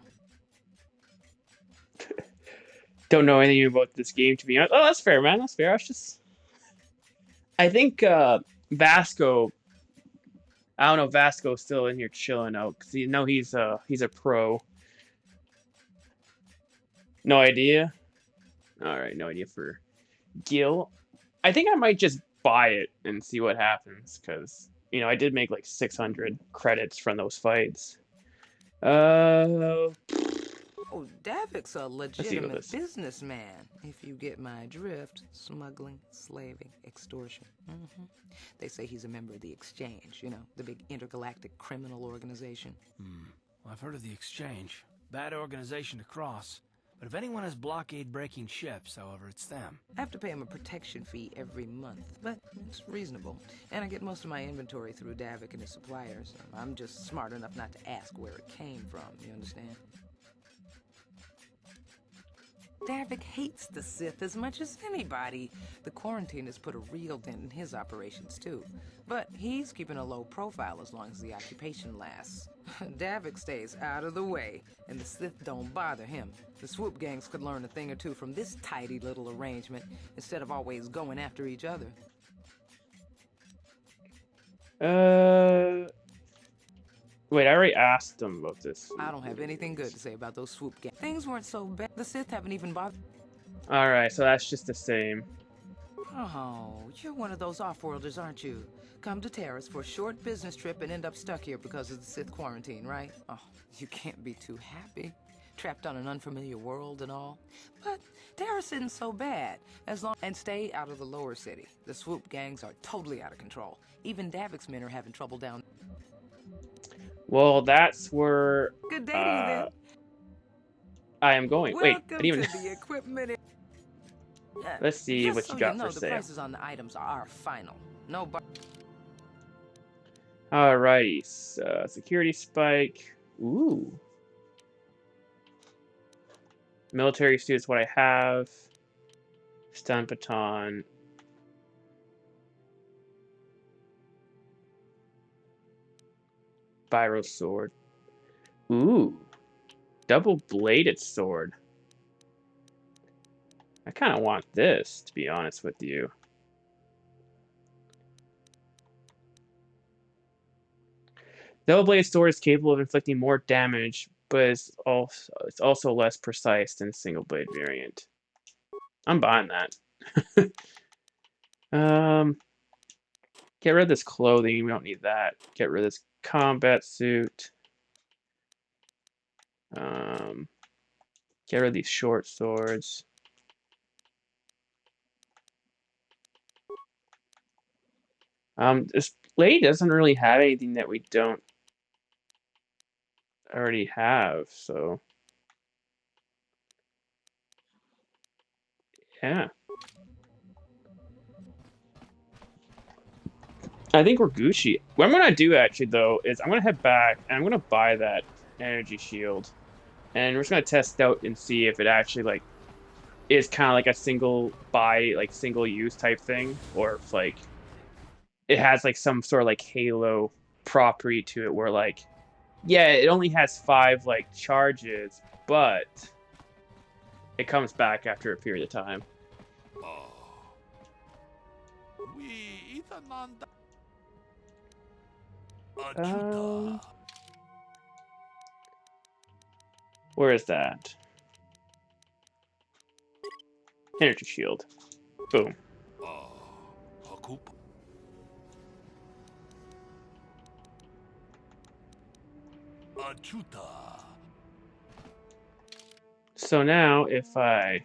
Don't know anything about this game, to be honest. Oh, that's fair, man. That's fair. I think Vasco. I don't know. Vasco's still in here chilling out because you know he's a pro. No idea. All right, no idea for Gil. I think I might just buy it and see what happens because you know I did make like 600 credits from those fights. Oh, Davix a legitimate businessman, if you get my drift. Smuggling, slaving, extortion. They say he's a member of the Exchange, you know, the big intergalactic criminal organization. Well, I've heard of the Exchange. Bad organization to cross. But if anyone has blockade-breaking ships, however, it's them. I have to pay him a protection fee every month, but it's reasonable. And I get most of my inventory through Davik and his suppliers. I'm just smart enough not to ask where it came from, you understand? Davik hates the Sith as much as anybody. The quarantine has put a real dent in his operations, too. But he's keeping a low profile as long as the occupation lasts. Davik stays out of the way, and the Sith don't bother him. The swoop gangs could learn a thing or two from this tidy little arrangement, instead of always going after each other. Wait, I already asked them about this. I don't have anything good to say about those swoop gangs. Things weren't so bad. The Sith haven't even bothered. Alright, so that's just the same. Oh, you're one of those off-worlders, aren't you? Come to Terrace for a short business trip and end up stuck here because of the Sith quarantine, right? Oh, you can't be too happy. Trapped on an unfamiliar world and all. But Terrace isn't so bad, and stay out of the lower city. The swoop gangs are totally out of control. Even Davik's men are having trouble down. Well, that's where Good day to you then. I am going. Wait, I Welcome didn't even. to the equipment. Let's see Just what so you got know, for the sale. prices on the items are final. No Alrighty, so security spike. Ooh. Military suit is what I have. Stun baton. Spiral sword. Ooh. Double-bladed sword. I kind of want this, to be honest with you. Double-bladed sword is capable of inflicting more damage, but it's also less precise than single-blade variant. I'm buying that. Get rid of this clothing. We don't need that. Get rid of this combat suit. Get rid of these short swords. This lady doesn't really have anything that we don't already have, so yeah. I think we're Gucci. What I'm gonna do actually though is I'm gonna head back and I'm gonna buy that energy shield. And we're just gonna test out and see if it actually like is kind of like a single buy, like single use type thing, or if like it has like some sort of like Halo property to it where like, yeah, it only has 5 like charges, but it comes back after a period of time. Where is that? Energy shield. Boom. So now if I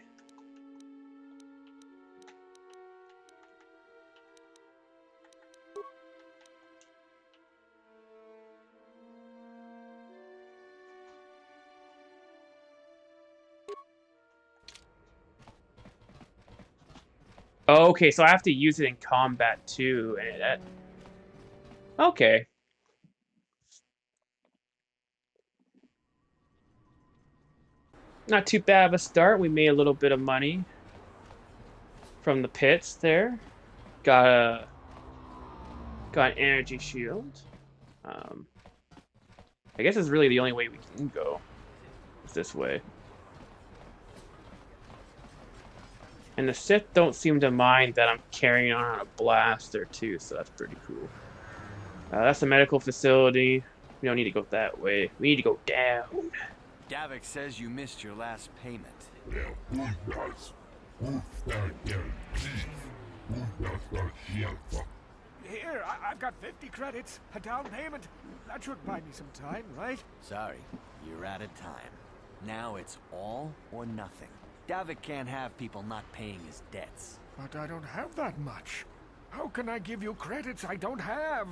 oh, okay, so I have to use it in combat too, and that okay. Not too bad of a start. We made a little bit of money from the pits there. Got an energy shield. I guess it's really the only way we can go. Is this way. And the Sith don't seem to mind that I'm carrying on a blaster too, so that's pretty cool. That's a medical facility. We don't need to go that way. We need to go down. Davik says you missed your last payment. Here, I've got 50 credits, a down payment. That should buy me some time, right? Sorry, you're out of time. Now it's all or nothing. Davik can't have people not paying his debts. But I don't have that much. How can I give you credits I don't have?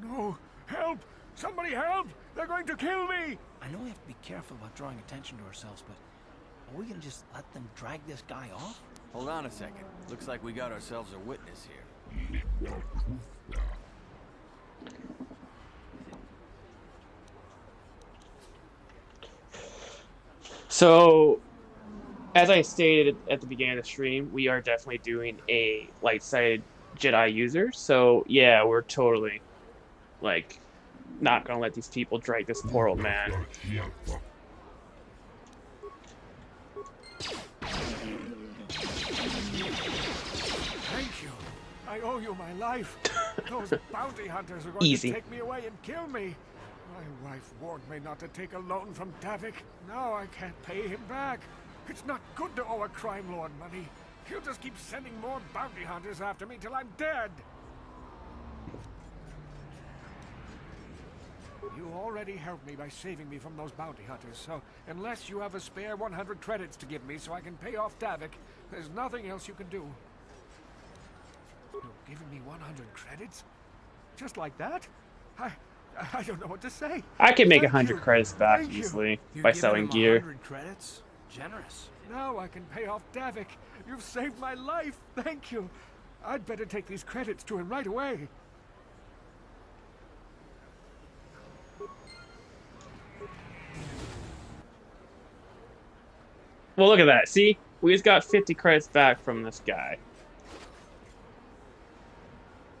No! Help! Somebody help! They're going to kill me! I know we have to be careful about drawing attention to ourselves, but are we gonna just let them drag this guy off? Hold on a second. Looks like we got ourselves a witness here. So, as I stated at the beginning of the stream, we are definitely doing a light-sided Jedi user. So, yeah, we're totally, like, not gonna let these people drag this poor old man. Thank you. I owe you my life. Those bounty hunters are going Easy. to take me away and kill me. My wife warned me not to take a loan from Davik. Now I can't pay him back. It's not good to owe a crime lord money. He'll just keep sending more bounty hunters after me till I'm dead. You already helped me by saving me from those bounty hunters, so unless you have a spare 100 credits to give me so I can pay off Davik, there's nothing else you can do. You're giving me 100 credits? Just like that? I don't know what to say. I can make Thank 100 you. credits back Thank you. easily You're by giving selling him gear. 100 credits? Generous. Now I can pay off Davik. You've saved my life. Thank you. I'd better take these credits to him right away. Well, look at that. See? We just got 50 credits back from this guy.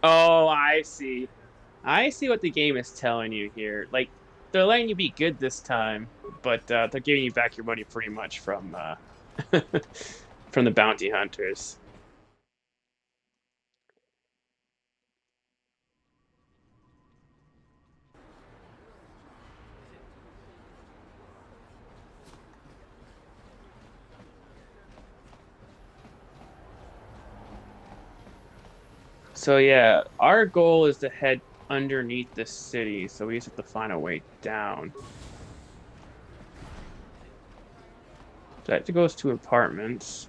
Oh, I see. I see what the game is telling you here. Like, they're letting you be good this time, but they're giving you back your money pretty much from from the bounty hunters. So yeah, our goal is to head underneath the city, so we just have to find a way down. So I have to go to apartments.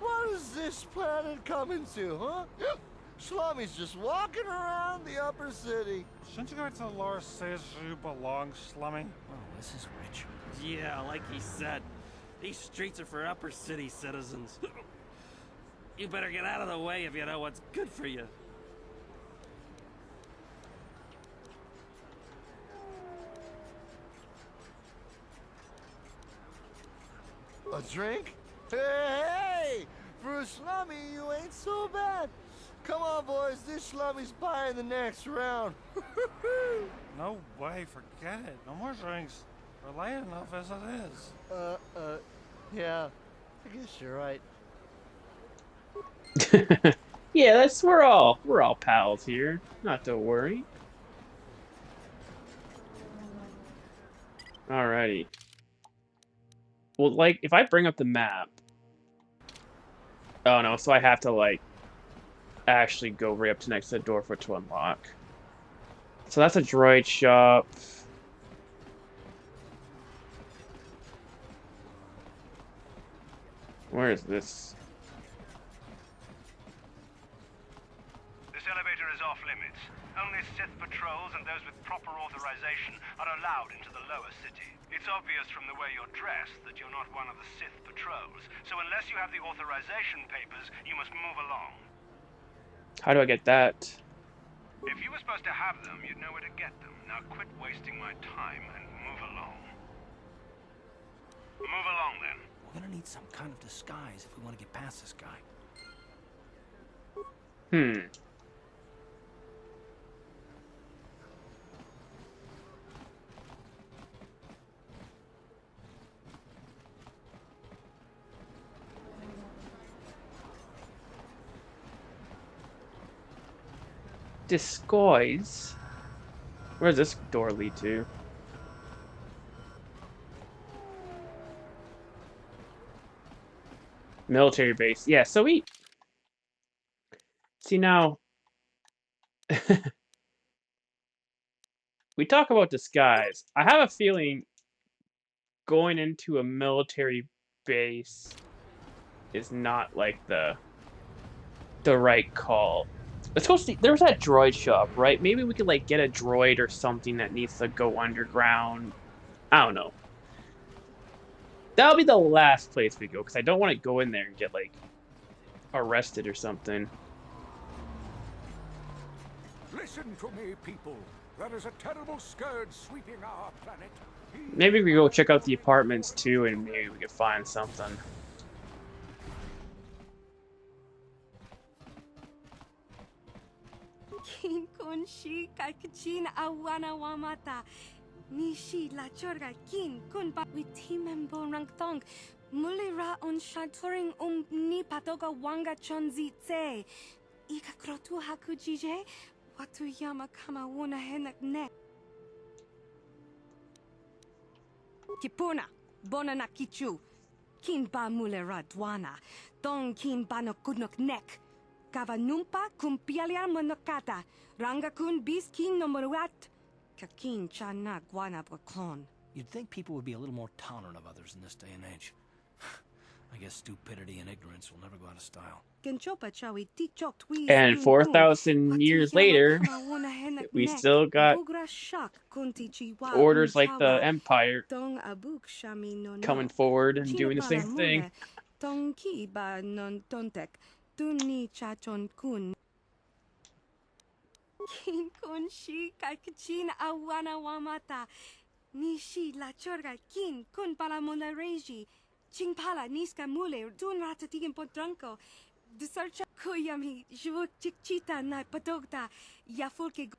What is this planet coming to, huh? Slummies just walking around the upper city. Shouldn't you go to the lore says you belong, Slummy? Oh, this is rich. Yeah, like he said. These streets are for upper city citizens. You better get out of the way if you know what's good for you. A drink? Hey! For a slummy, you ain't so bad. Come on, boys. This slummy's buying the next round. No way, forget it. No more drinks. We're late enough as it is. Yeah. I guess you're right. Yeah, we're all pals here. Not to worry. Alrighty. Well, like, if I bring up the map... Oh, no, so I have to, like, actually go right up to next to the door for it to unlock. So that's a droid shop. Where is this? This elevator is off limits. Only Sith patrols and those with proper authorization are allowed into the lower city. It's obvious from the way you're dressed that you're not one of the Sith patrols, so unless you have the authorization papers, you must move along. How do I get that? If you were supposed to have them, you'd know where to get them. Now quit wasting my time and move along. Move along, then. We're gonna need some kind of disguise if we want to get past this guy. Disguise? Where does this door lead to? Military base. Yeah, so we... See, now... we talk about disguise. I have a feeling going into a military base is not, like, the right call. Let's go see... There was that droid shop, right? Maybe we could, like, get a droid or something that needs to go underground. I don't know. That'll be the last place we go, because I don't want to go in there and get, like, arrested or something. Listen to me, people. There is a terrible scourge sweeping our planet. Maybe we go check out the apartments, too, and maybe we could find something. Kin kon shi kakchin awana wamata. Nishi la chorga kin kun pa witimembo rang thong. Mulira on shatoring ni patoga wanga chonzi tse. Ika krotu hakujije. Watu yama kama wona henak ne. Kipuna, bona na kichu. Kin ba mulera dwana. Tong kin ba no kudnok nek. Kavanumpa kumpialia monokata. Ranga kun bis kin no moruat. Kakin chana guana brakon. You'd think people would be a little more tolerant of others in this day and age. I guess stupidity and ignorance will never go out of style. And 4,000 years later, we still got orders like the Empire coming forward and doing the same thing. Kin kun shi kakchin awana wamata. Nishi la chorga kin kun pala mona reji. Ching pala niska mule dun ratatigen potranco. The search kuyami jvuk chikchita na patogta yafulke.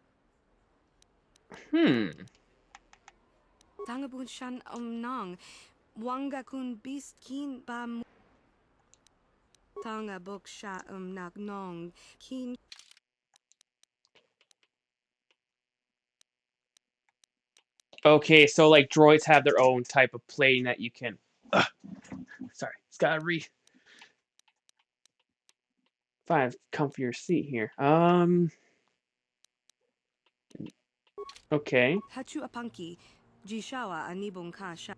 Tangabun shan nang. Wanga kun bis kin ba Tanga bok sha nak nong. Kin Okay, so like droids have their own type of plane that you can... Sorry, it's gotta find a comfier seat here. Okay. Hachu apanki. Jishawa anibon ka sha.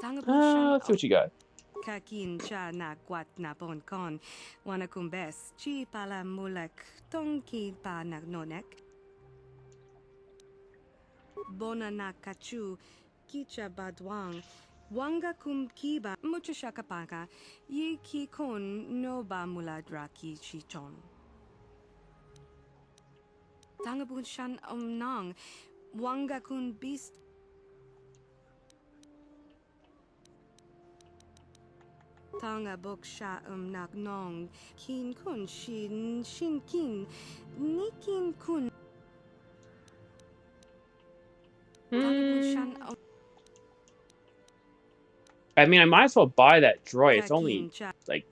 Let's see what you got. Kakin cha na kwat na pon kon. Wana kumbes. Chi pala mulek. Tongki pa nagnonek. Bona na kachu. Kicha badwang. Wanga kum kiba. Mucha shakapaka. Yi ki kon no ba muladra ki chichon. Tangabun shan nang. Wanga kun beast. Tanga bok sha nak nong. Kin kun shin kin. Ni kin kun. Tangabun shan I mean, I might as well buy that droid. It's only like.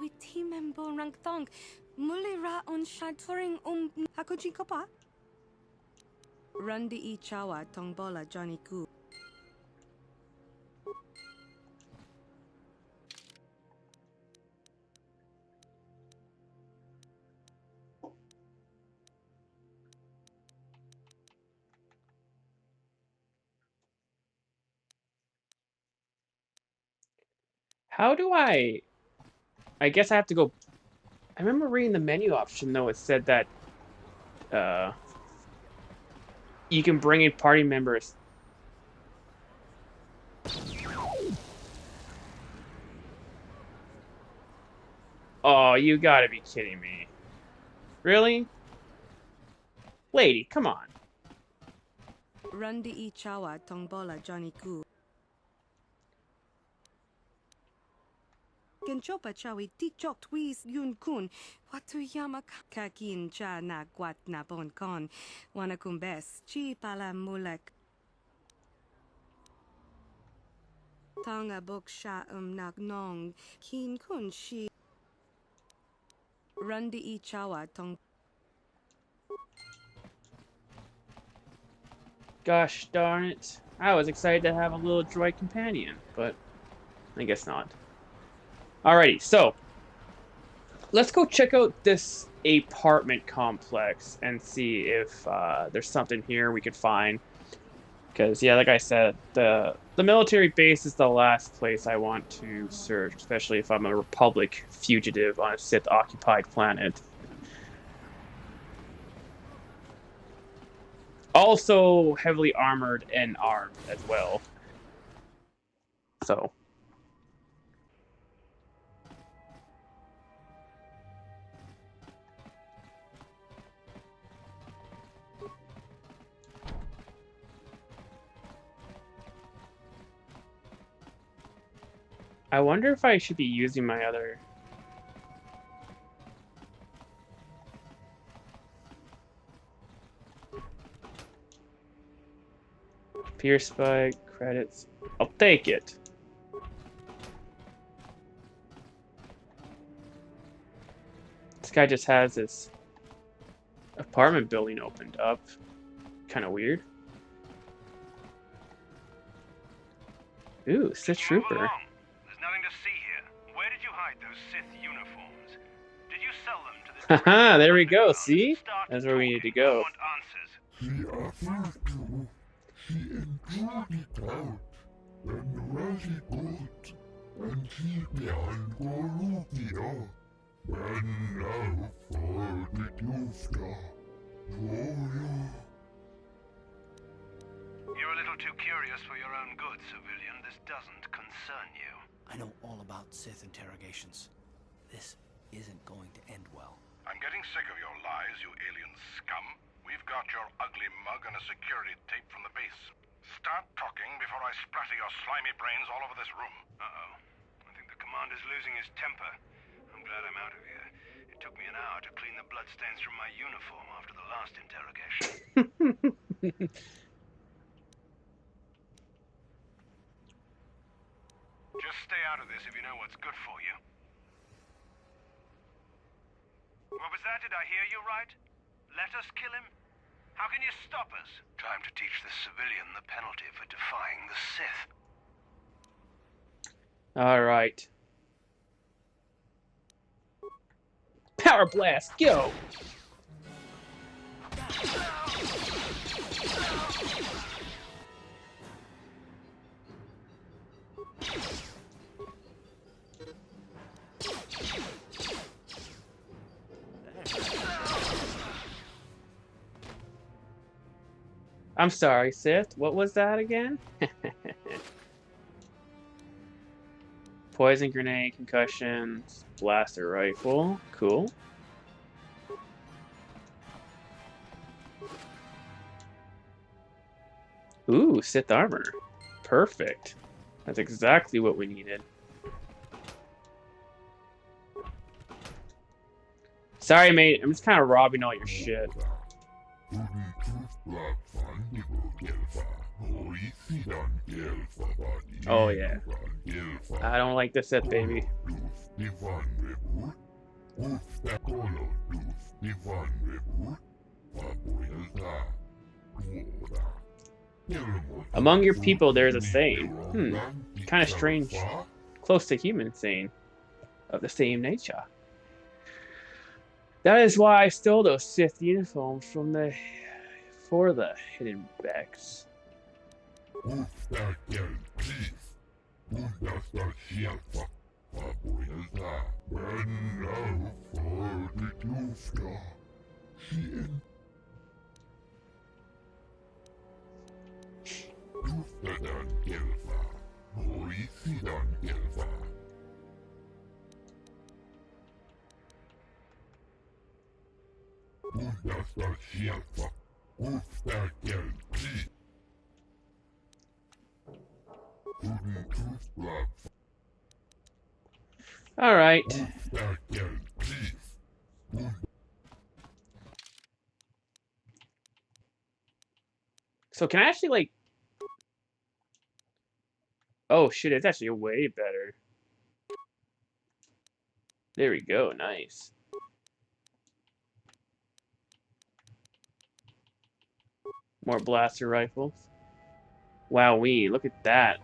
We team and bon rank thong. Muli ra on shaturing hakuji kopa. Rundi I chawa tongbola Johnny Ku. How do I guess I have to go. I remember reading the menu option though. It said that you can bring in party members. Oh, you gotta be kidding me. Really? Lady, come on. Rundi I chawa tongbola Johnny Ku. Genchopa chawi tikchok twis yun kun. Watu yama kakin cha na kwat na pon kon. Wana kumbes. Chi pala mulek. Tanga bok sha nak nong. Kin kun shi. Rundi I chawa tong. Gosh darn it. I was excited to have a little droid companion, but I guess not. Alrighty, so let's go check out this apartment complex and see if there's something here we could find. Because, yeah, like I said, the military base is the last place I want to search, especially if I'm a Republic fugitive on a Sith-occupied planet. Also heavily armored and armed as well. So. I wonder if I should be using my other... Pierce spike, credits. I'll take it. This guy just has this apartment building opened up. Kind of weird. Ooh, Sith Trooper. There's nothing to see here. Where did you hide those Sith uniforms? Did you sell them to the... Haha, there we go, see? That's where we need to go. She offered to. She enjoyed it out. And really good. And she behind Gorubia. And now for the Dufta. You're a little too curious for your own good, civilian. This doesn't concern you. I know all about Sith interrogations. This isn't going to end well. I'm getting sick of your lies, you alien scum. We've got your ugly mug and a security tape from the base. Start talking before I splatter your slimy brains all over this room. Uh-oh. I think the commander's losing his temper. I'm glad I'm out of here. It took me an hour to clean the bloodstains from my uniform after the last interrogation. Just stay out of this if you know what's good for you. What was that? Did I hear you right? Let us kill him? How can you stop us? Time to teach the civilian the penalty for defying the Sith. Alright. Power blast, go! I'm sorry, Sith. What was that again? Poison grenade, concussions, blaster rifle. Cool. Ooh, Sith armor. Perfect. That's exactly what we needed. Sorry, mate. I'm just kind of robbing all your shit. Oh, yeah. I don't like this Sith, baby. Among your people, there's a saying. Kind of strange. Close to human saying. Of the same nature. That is why I stole those Sith uniforms for the hidden backs. All right. So can I actually like... Oh shit, it's actually way better. There we go, nice. More blaster rifles. Wowee, look at that.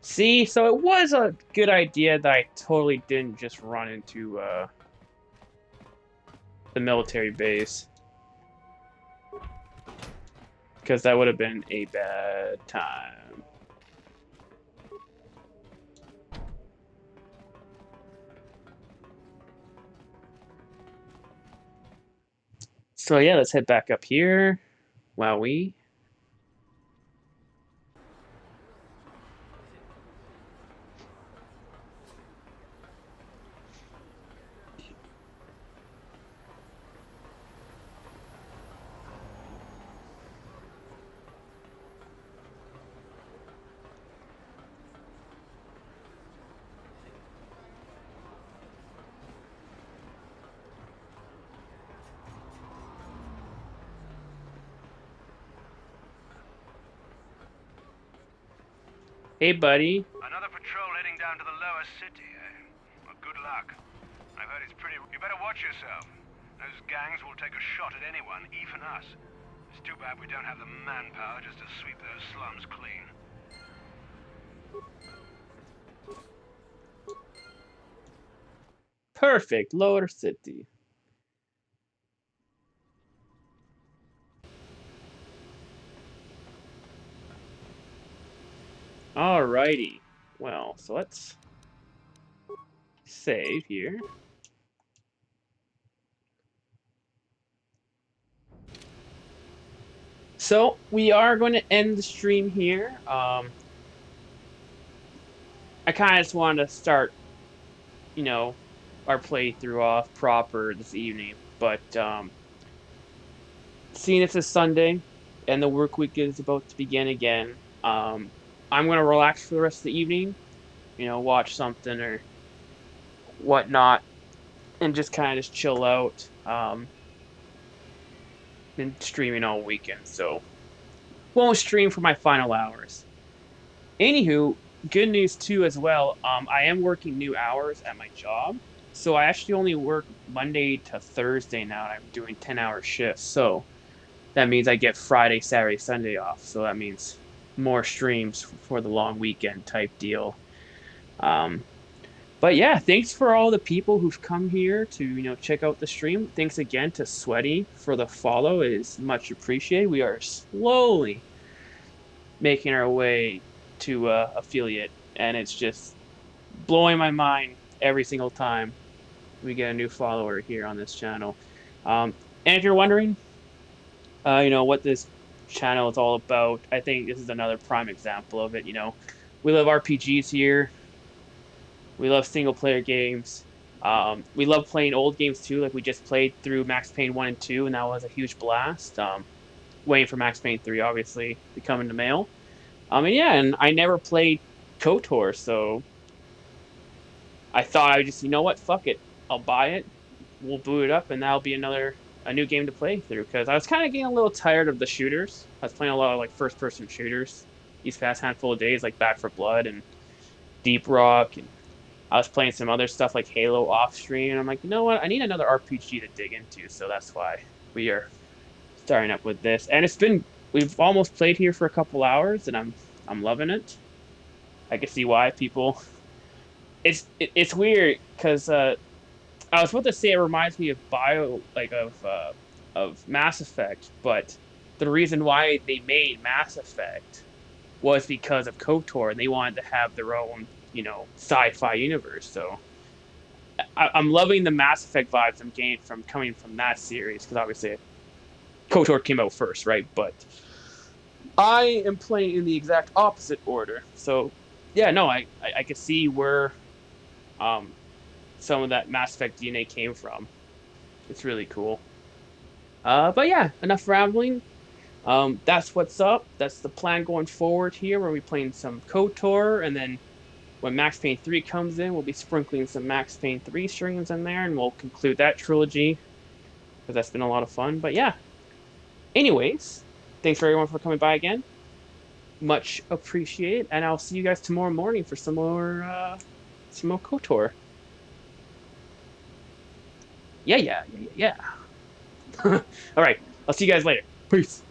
See, so it was a good idea that I totally didn't just run into the military base. Because that would have been a bad time. So yeah, let's head back up here. Wowee. Hey, buddy. Another patrol heading down to the lower city, eh? Well, good luck. I've heard it's pretty... You better watch yourself. Those gangs will take a shot at anyone, even us. It's too bad we don't have the manpower just to sweep those slums clean. Perfect, lower city. Alrighty. Well, so let's save here. So we are going to end the stream here. I kind of just wanted to start, you know, our playthrough off proper this evening, but seeing it's a Sunday and the work week is about to begin again, I'm going to relax for the rest of the evening, you know, watch something or whatnot, and just kind of just chill out. Been streaming all weekend, so won't stream for my final hours. Anywho, good news too as well, I am working new hours at my job, so I actually only work Monday to Thursday now, and I'm doing 10-hour shifts, so that means I get Friday, Saturday, Sunday off, so that means more streams for the long weekend type deal. But yeah, thanks for all the people who've come here to, you know, check out the stream. Thanks again to Sweaty for the follow. It is much appreciated. We are slowly making our way to affiliate, and it's just blowing my mind every single time we get a new follower here on this channel. And if you're wondering, what this channel is all about, I think this is another prime example of it. We love RPGs here. We love single-player games. We love playing old games too. Like we just played through Max Payne 1 and 2, and that was a huge blast. Waiting for Max Payne 3, obviously, to come in the mail. And I never played KOTOR, so I thought I would just, fuck it. I'll buy it. We'll boot it up, and that'll be a new game to play through. Because I was kind of getting a little tired of the shooters. I was playing a lot of like first-person shooters these past handful of days, like Back 4 Blood and Deep Rock, and I was playing some other stuff like Halo off stream, and I'm like, you know what? I need another RPG to dig into, so that's why we are starting up with this. And we've almost played here for a couple hours, and I'm loving it. I can see why people. It's weird because I was about to say it reminds me of Mass Effect, but the reason why they made Mass Effect was because of KOTOR, and they wanted to have their own, sci-fi universe. So I'm loving the Mass Effect vibes I'm getting from coming from that series, because obviously KOTOR came out first, right? But I am playing in the exact opposite order. So yeah, no, I can see where some of that Mass Effect DNA came from. It's really cool. But yeah, enough rambling. That's what's up. That's the plan going forward here. We'll be playing some KOTOR, and then when Max Payne 3 comes in, we'll be sprinkling some Max Payne 3 streams in there, and we'll conclude that trilogy, because that's been a lot of fun. But yeah. Anyways, thanks for everyone for coming by again. Much appreciated, and I'll see you guys tomorrow morning for some more KOTOR. Yeah. All right, I'll see you guys later. Peace.